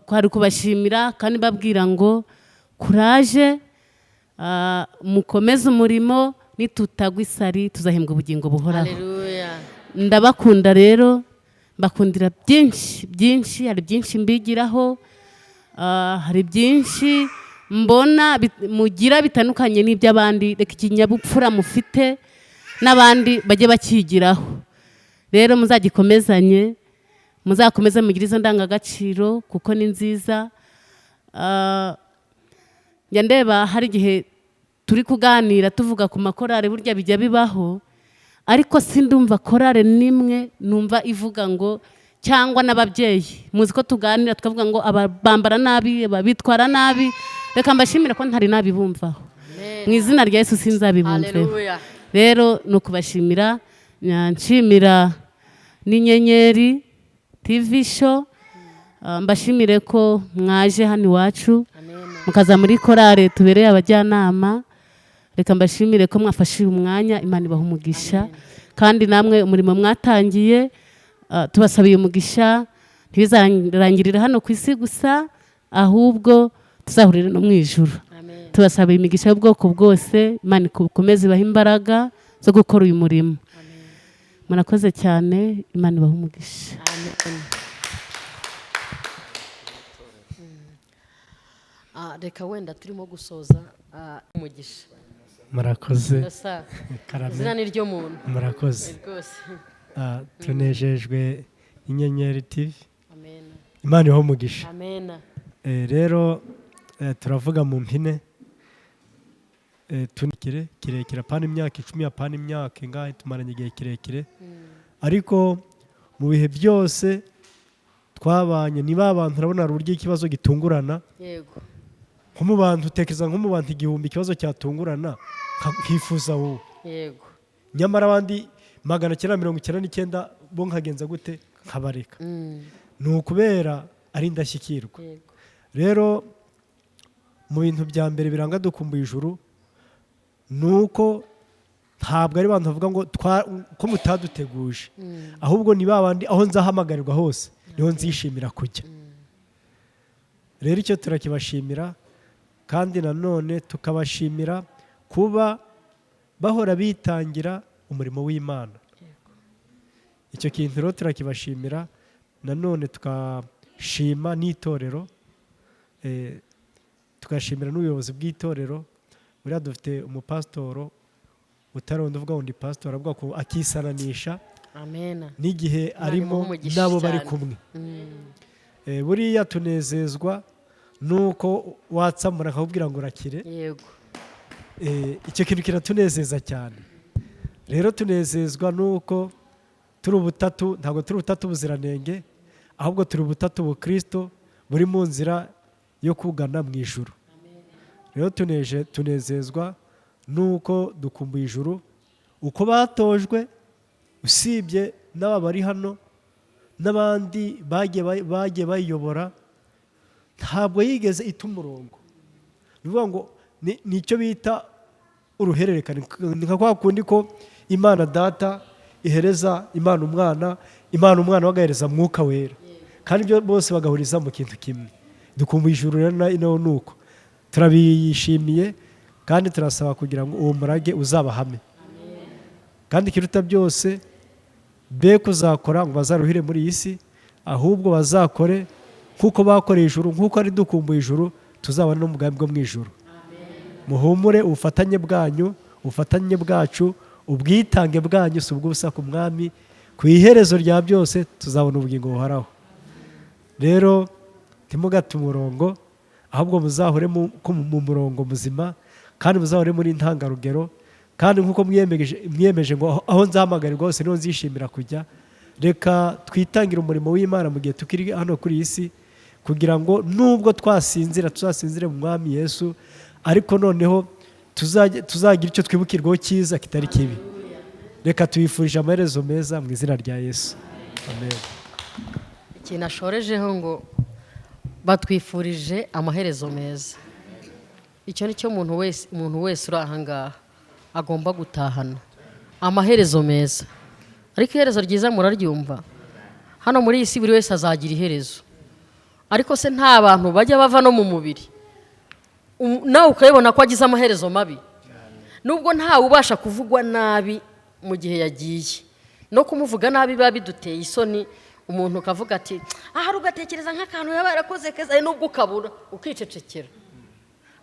kwari kubashimira kandi babwira ngo kuraje mukomeze umurimo nitutagwa isari tuzahembwa ubugingo buhoraho ndabakunda rero mbakundira byinshi byinshi hari byinshi mbigiraho hari byinshi mbona mugira bitandukanye n'iby'abandi reka ikinyabupfura mufite n'abandi bajye bakigiraho rero muzagikomezanye muzakomeze mugire izo ndangagaciro kuko ni nziza njya ndeba hari igihe turi kuganira tuvuga ku makorari burya bijya bibaho ariko sindumva korari nimwe numva ivuga ngo cyangwa n'ababyeyi muzi ko tuganira tukavuga ngo bambara nabi bitwara nabi reka mbashimire ko ntari nabibumvaho mu izina rya Yesu sinzabibumveho rero ni ukubashimira nshimira n'inyenyeri TV show mbashimire ko mwaje hano iwacu mukaza muri korari tubereye abajyanama reka mbashimire ko mwafashije umwanya Imana ibaha umugisha kandi namwe umurimo mwatangiye tubasabiye umugisha ntibizarangirire hano ku isi gusa ahubwo tuzahurire no mu ijuru tubasabiye imigisha y'ubwoko bwose Imana ikomeze ibaha imbaraga zo gukora uyu murimo murakoze cyane Imana ibaha umugisha reka wenda turimo gusoza umugisha murakoze izina ni ryo muntu murakoze tunejejwe inyenyeri TV Imana iho umugisha rero turavuga mu mpine tunikire kirekire apana imyaka 10 apana imyaka ingahe tumaranye igihe kirekire ariko mu bihe byose twabanye niba abantu urabona uburyo ikibazo gitungurana yego nko mu bantu utekereza nko mu bantu igihumbi ikibazo cyatungurana nkifuza wowe yego nyamara abandi 999 bo nkagenza gute nkabareka ni ukubera ari indashyikirwa rero mu bintu bya mbere biranga dukumbuye ijuru nuko ntabwo ari abantu bavuga ngo ko mutaduteguje ahubwo ni babandi aho nzahamagarirwa hose niho nzishimira kujya rero icyo turakibashimira kandi nanone tukabashimira kuba bahora bitangira umurimo w'Imana icyo kintu rero turakibashimira nanone tukashima n'itorero tugashimira n'ubuyobozi bw'itorero. buriya dufite umupasitoro utaronda uvuga ngo ndi pasitori avuga ko akisananisha n'igihe arimo nabo bari kumwe. Buriya tunezezwa nuko watsamura akakubwira ngo urakire. Yego. Icyo kintu kiratunezeza cyane. Rero tunezezwa nuko turi ubutatu, ntabwo turi ubutatu buziranenge, ahubwo turi ubutatu bukristo buri mu nzira yo kugana mu ijuru. Rero tunezezwa nuko dukumbuye ijuru uko batojwe, usibye n'aba bari hano n'abandi bagiye bayiyobora, ntabwo yigeze ita umurongo. Bivuga ngo ni icyo bita uruhererekane. Ni nka kwa kundi ko Imana Data ihereza Imana Umwana, Imana Umwana bagahereza Mwuka Wera, kandi ibyo bose bagahuriza mu kintu kimwe. Dukumbuye ijuru rero nuko turabishimiye, kandi turasaba kugira ngo uwo murage uzabahame, kandi ikiruta byose be kuzakora ngo bazaruhire muri iyi si, ahubwo bazakore nk'uko bakoreye ijuru, nk'uko ari dukumbuye ijuru tuzabona n'umugambi bwo mu ijuru. Muhumure, ubufatanye bwanyu, ubufatanye bwacu, ubwitange bwanyu si ubw'ubusa ku mwami, ku iherezo rya byose tuzabona ubugingo buhoraho. Rero ntimugate umurongo, ahubwo muzahure mu murongo muzima, kandi muzahure muri intangarugero, kandi nk'uko mwiyemeje ngo aho nzahamagarwa hose niho nzishimira kujya. Reka twitangire umurimo w'Imana mu gihe tukiri hano kuri iyi si, kugira ngo nubwo twasinzira tuzasinzire mu mwami Yesu, ariko noneho tuzagira icyo twibukirwaho cyiza kitari kibi. Reka tubifurije amaherezo meza mu izina rya Yesu, amen. Ikintu ashorejeho ngo batwifurije amaherezo meza, icyo ni cyo umuntu wese uri aha ngaha agomba gutahana, amaherezo meza. Ariko iherezo ryiza muraryumva, hano muri iyi si buri wese azagira iherezo, ariko se nta bantu bajya bava no mu mubiri nawe ukabibona ko agize amaherezo mabi, nubwo ntawe ubasha kuvugwa nabi mu gihe yagiye. No kumuvuga nabi biba biduteye isoni, umuntu ukavuga ati ahari ugatekereza nk'akantu yaba yarakoze keza, nubwo ukabura ukicecekera.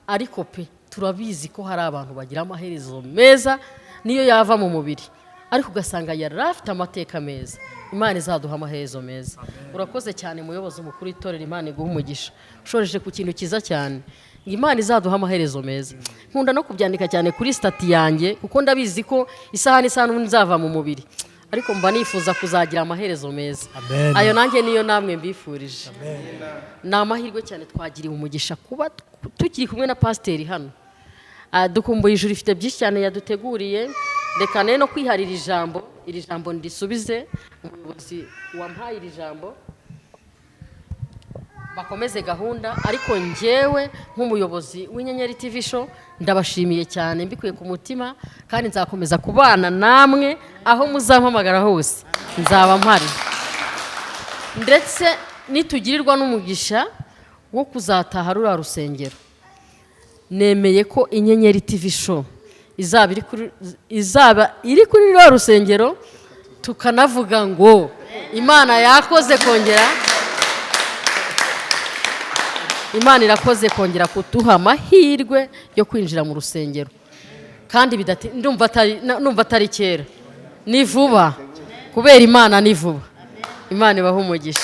Ariko pe turabizi ko hari abantu bagira amaherezo meza niyo yava mu mubiri, ariko ugasanga yari afite amateka meza. Imana izaduha amaherezo meza. Urakoze cyane muyobozi mukuru w'itorero, Imana iguha umugisha. Ushoreje ku kintu cyiza cyane, Imana izaduha amaherezo meza. Nkunda no kubyandika cyane kuri stati yanjye, kuko ndabizi ko isaha n'isaha nzava mu mubiri, ariko mba nifuza kuzagira amaherezo meza. Ayo nanjye niyo namwe mbifurije. Ni amahirwe cyane twagiriwe umugisha kuba tukiri kumwe na pasiteri hano. Dukumbuye ijuru ifite byinshi cyane yaduteguriye. Reka no kwiharira ijambo, iri jambo ndisubize umuyobozi wampaye iri jambo, bakomeze gahunda. Ariko njyewe nk'umuyobozi w'Inyenyeri TV show ndabashimiye cyane mbikuye ku mutima, kandi nzakomeza kubana namwe aho muzampamagara hose, nzaba mpari. Ndetse nitugirirwa n'umugisha wo kuzataha ruriya rusengero, nemeye ko Inyenyeri TV show izaba iri kuri ruriya rusengero, tukanavuga ngo Imana yakoze kongera, Imana irakoze kongera kuduha amahirwe yo kwinjira mu rusengero, kandi ndumva atari kera, ni vuba, kubera Imana ni vuba. Imana ibahe umugisha.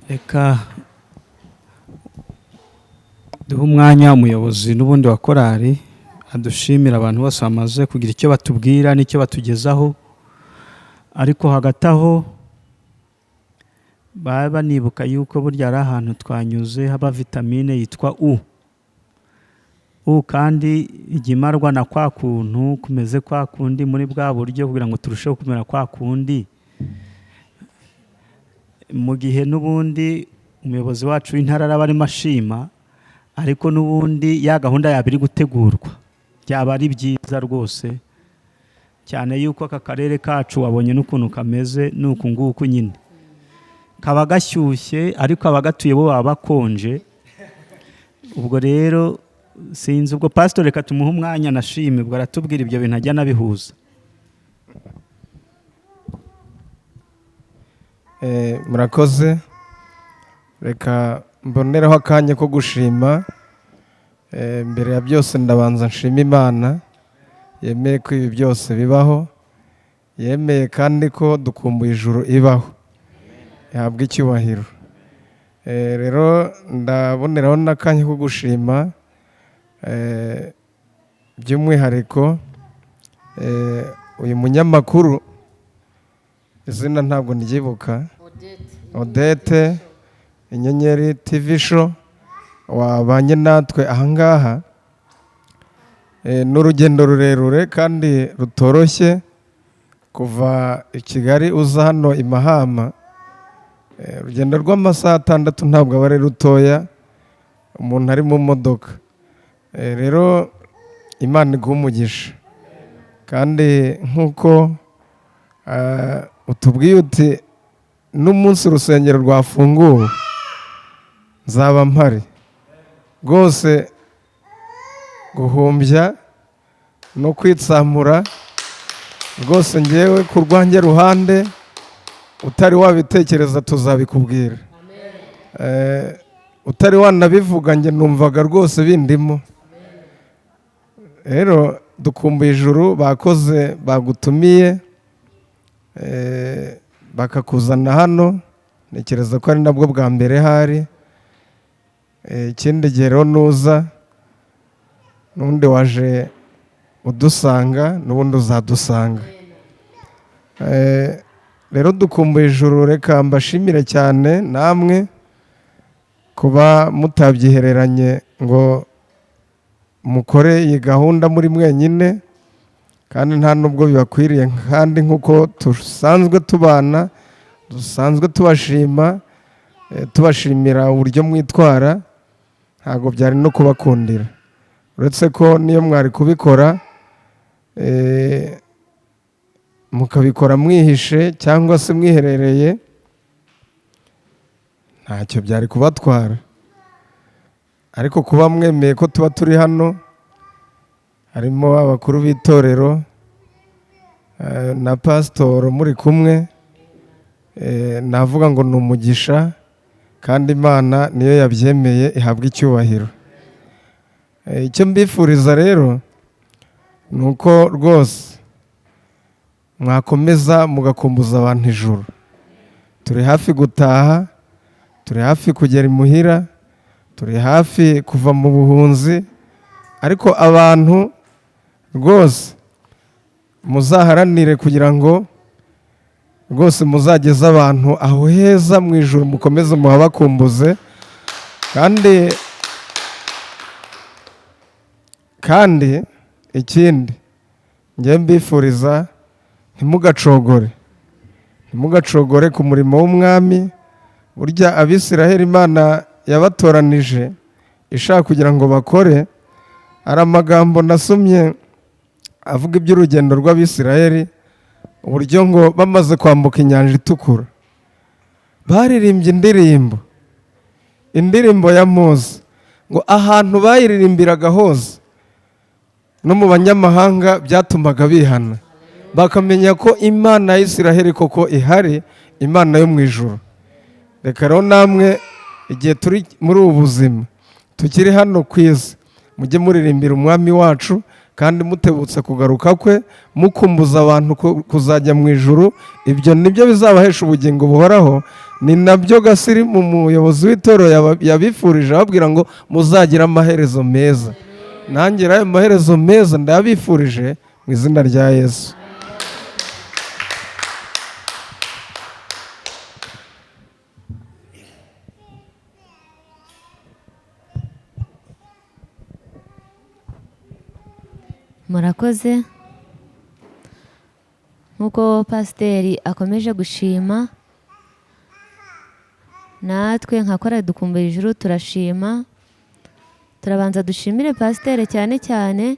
Reka duhe umwanya umuyobozi n'ubundi wa korali adushimira abantu bose bamaze kugira icyo batubwira n'icyo batugezaho. Ariko hagati aho baba nibuka yuko burya ari ahantu twanyuze haba vitamine yitwa U, kandi igimarwa na kwa kuntu kumeze kwa kundi muri bwa buryo kugira ngo turusheho kumera kwa kundi, mu gihe n'ubundi umuyobozi wacu w'intara araba arimo ashima, ariko n'ubundi ya gahunda yaba iri gutegurwa, byaba ari byiza rwose cyane yuko aka karere kacu wabonye n'ukuntu kameze, n'uku nguku nyine kaba gashyushye, ariko abagatuye bo baba bakonje. Ubwo rero sinzi, ubwo pastor reka tumuhe umwanya nashime, ubwo aratubwira ibyo bintu ajya nabihuza. murakoze. Reka mbonereho akanya ko gushima. Mbere ya byose ndabanza nshima Imana yemeye ko ibi byose bibaho, yemeye kandi ko dukumbuye ijuru ibaho, ihabwa icyubahiro. Rero ndaboneraho n'akanya ko gushima by'umwihariko uyu munyamakuru, izina ntabwo ndyibuka, Odette Inyenyeri TV show wabanye natwe ahangaha. Ni urugendo rurerure kandi rutoroshye kuva i Kigali uza hano i Mahama. Urugendo rw'amasaha 6 ntabwo aba ari rutoya umuntu ari mu modoka. Rero Imana iguha umugisha, kandi nk'uko utubwiye uti n'umunsi urusengero rwafunguwe nzaba mpari rwose, guhumbya no kwitsamura rwose. Ngewe ku rwanjye ruhande utari wabitekereza tuzabikubwira, utari wanabivuga njye numvaga rwose bindimo. Rero dukumbuye ijuru, bakoze bagutumiye bakakuzana hano, ntekereza ko ari nabwo bwa mbere hari. Ikindi gihe rero nuza n'undi waje udusanga, n'ubundi uzadusanga. Rero dukumbuye ijuru, reka mbashimire cyane namwe kuba mutabyihereranye ngo mukore iyi gahunda muri mwenyine, kandi nta nubwo bibakwiriye. Kandi nk'uko dusanzwe tubana, dusanzwe tubashima, tubashimira uburyo mwitwara, ntabwo byari no kubakundira, uretse ko niyo mwari kubikora mukabikora mwihishe cyangwa se mwiherereye, ntacyo byari kubatwara. Ariko kuba mwemeye ko tuba turi hano, harimo abakuru b'itorero na pasitoro muri kumwe, navuga ngo ni umugisha, kandi Imana niyo yabyemeye ihabwa icyubahiro. Icyo mbifuriza rero ni uko rwose mwakomeza mugakumbuza abantu ijuru. Turi hafi gutaha, turi hafi kugera imuhira, turi hafi kuva mu buhunzi, ariko abantu rwose muzaharanire kugira ngo rwose muzageze abantu aho heza mu ijuru, mukomeze muhabakumbuze. Kandi ikindi njye mbifuriza, ntimugacogore ku murimo w'umwami. Burya Abisiraheli Imana yabatoranije ishaka kugira ngo bakore. Hari amagambo nasomye avuga iby'urugendo rw'Abisiraheli, uburyo ngo bamaze kwambuka inyanja itukura baririmbye indirimbo ya Mose, ngo ahantu bayiririmbiraga hose no mu banyamahanga byatumaga bihana, bakamenya ko Imana ya Isiraheli koko ihari, Imana yo mu ijuru. Reka rero namwe igihe turi muri ubu buzima tukiri hano ku isi, mujye muririmbira umwami wacu, kandi mutebutse kugaruka kwe, mukumbuza abantu kuzajya mu ijuru. Ibyo nibyo bizabahesha ubugingo buhoraho. Ni nabyo Gasiri mu muyobozi w'itorero yabifurije ababwira ngo muzagire amaherezo meza. Nanjye ayo maherezo meza ndabifurije mu izina rya Yesu. Murakoze. Nk'uko pasiteri akomeje gushima, natwe nka Korali Dukumbuye Ijuru turashima. Turabanza dushimire pasiteri cyane cyane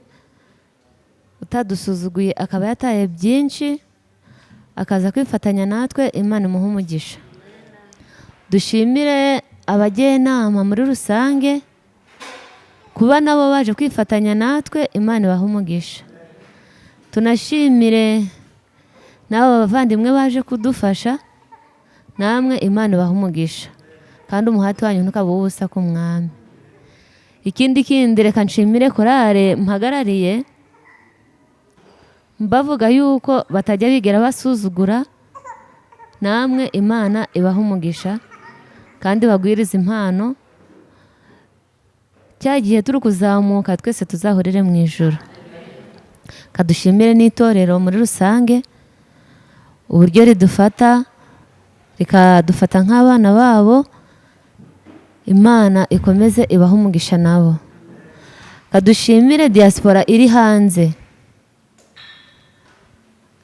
utadusuzuguye, akaba yataye byinshi akaza kwifatanya natwe. Imana imuhe umugisha. Dushimire abajyanama muri rusange kuba nabo baje kwifatanya natwe. Imana ibahe umugisha. Tunashimire n'abo bavandimwe baje kudufasha namwe Imana ibaha umugisha kandi umuhati wanyu ntukaba uwubusa ku mwami. Ikindi reka nshimire korale mpagarariye bavuga yuko batajya bigera basuzugura, namwe Imana ibaha umugisha kandi bagwiriza impano, cya gihe turi kuzamuka twese tuzahurire mu ijuru. Kadushimire n'itorero muri rusange uburyo ridufata rikadufata nk'abana babo, Imana ikomeze ibaha umugisha nabo. Kadushimire diaspora iri hanze,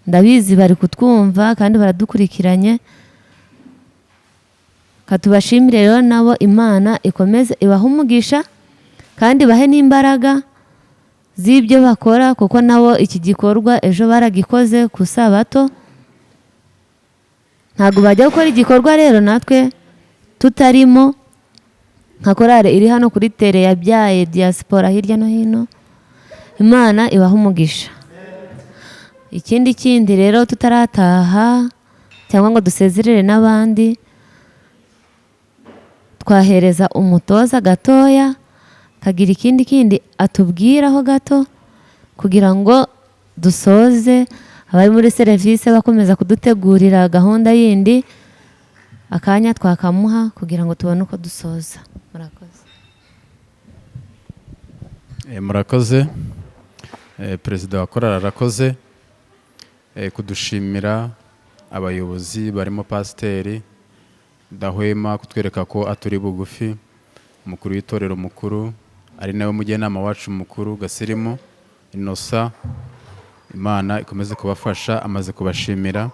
ndabizi bari kutwumva kandi baradukurikiranye. Katubashimire rero nabo, Imana ikomeze ibaha umugisha kandi bahe n'imbaraga z'ibyo bakora, kuko nabo iki gikorwa ejo baragikoze ku Sabato. Ntabwo bajya gukora igikorwa rero natwe tutarimo, nka korale iri hano kuri tere yabyaye diaspora hirya no hino. Imana ibaha umugisha. Ikindi rero tutarataha cyangwa ngo dusezerere n'abandi, twahereza umutoza gatoya kagira ikindi atubwiraho gato kugira ngo dusoze, abari muri serivisi bakomeza kudutegurira gahunda yindi, akanya twakamuha kugira ngo tubone uko dusoza. Murakoze. Murakoze. Perezida wa korali arakoze kudushimira abayobozi barimo pasiteri Ndahwema kutwereka ko aturi bugufi, umukuru w'itorero mukuru ari nawe mujyanama wacu mukuru Gasirimu Innocent. Imana ikomeze kubafasha, amaze kubashimira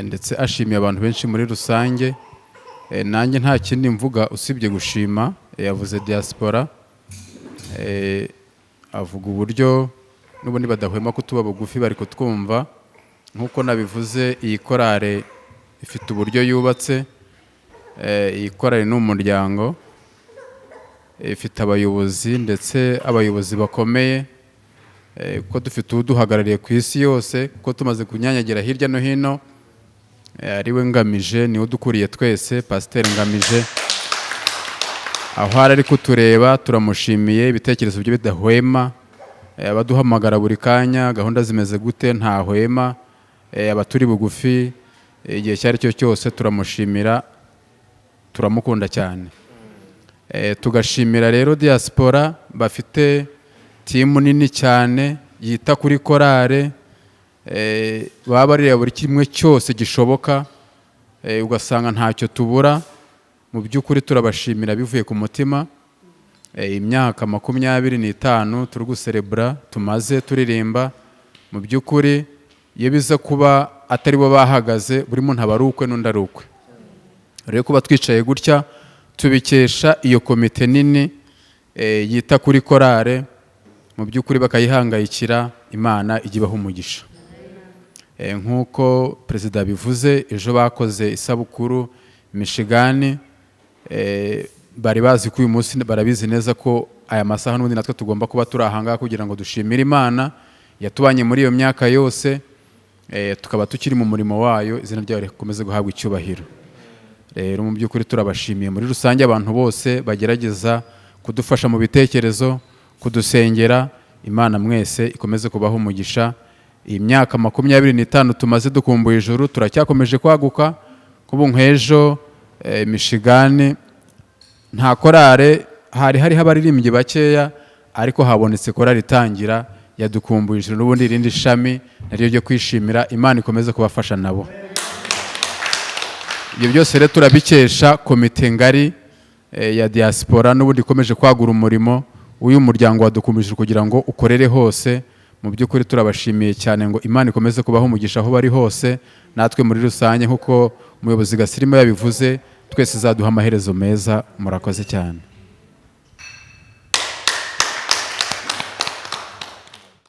ndetse ashimiye abantu benshi muri rusange. Nanjye nta kindi mvuga usibye gushima. Yavuze diaspora, avuga uburyo n'ubundi badahwema kutuba bugufi, bari kutwumva. Nk'uko nabivuze, iyi korale ifite uburyo yubatse. Iyi korale ni umuryango, ifite abayobozi ndetse abayobozi bakomeye, kuko dufite uduhagarariye ku isi yose, kuko tumaze kunyanyagira hirya no hino. Ariwe Ngamije, niwe udukuriye twese, Pasiteri Ngamije. Aho ari kutureba turamushimiye, ibitekerezo bye bidahwema, abaduhamagara buri kanya, gahunda zimeze gute, ntahwema. Abaturi bugufi igihe cyari cyo cyose turamushimira, turamukunda cyane. Tugashimira rero diaspora bafite timu nini cyane yita kuri korale, baba bareba buri kimwe cyose gishoboka, ugasanga ntacyo tubura. Mu by'ukuri turabashimira bivuye ku mutima. Imyaka 25 turi guserebura tumaze turirimba, mu by'ukuri iyo biza kuba atari bo bahagaze, buri muntu aba ari ukwe n'undi ari ukwe. Rero kuba twicaye gutya tubikesha iyo komite nini yita kuri korale, mu by'ukuri bakayihangayikira. Imana ijya ibaha umugisha. Nk'uko perezida bivuze, ejo bakoze isabukuru Michigan. Bari bazi ko uyu munsi, barabizi neza ko aya masaha n'ubundi natwe tugomba kuba turi ahangaha kugira ngo dushimire Imana yatubanye muri iyo myaka yose, tukaba tukiri mu murimo wayo, izina ryayo rikomeze guhabwa icyubahiro. Rero mu by'ukuri turabashimiye muri rusange abantu bose bagerageza kudufasha mu bitekerezo, kudusengera. Imana mwese ikomeze kubaho umugisha. Iyi myaka 25 tumaze dukumbuye ijuru, turacyakomeje kwaguka. Kubu nk'ejo Michigan nta korale, hariho abaririmbyi bakeya, ariko habonetse korale itangira yadukumbuye ijuru, n'ubundi irindi shami naryo ryo kwishimira. Imana ikomeze kubafasha nabo. Ibyo byose rero turabikesha komite ngari ya diaspora, n'ubundi ikomeje kwagura umurimo w'uyu muryango wadukumbije kugira ngo ukorere hose. Mu by'ukuri turabashimiye cyane, ngo Imana ikomeze kubaho umugisha aho bari hose. Natwe muri rusange nk'uko umuyobozi Gasirimo yabivuze, twese zaduha amaherezo meza. Murakoze cyane.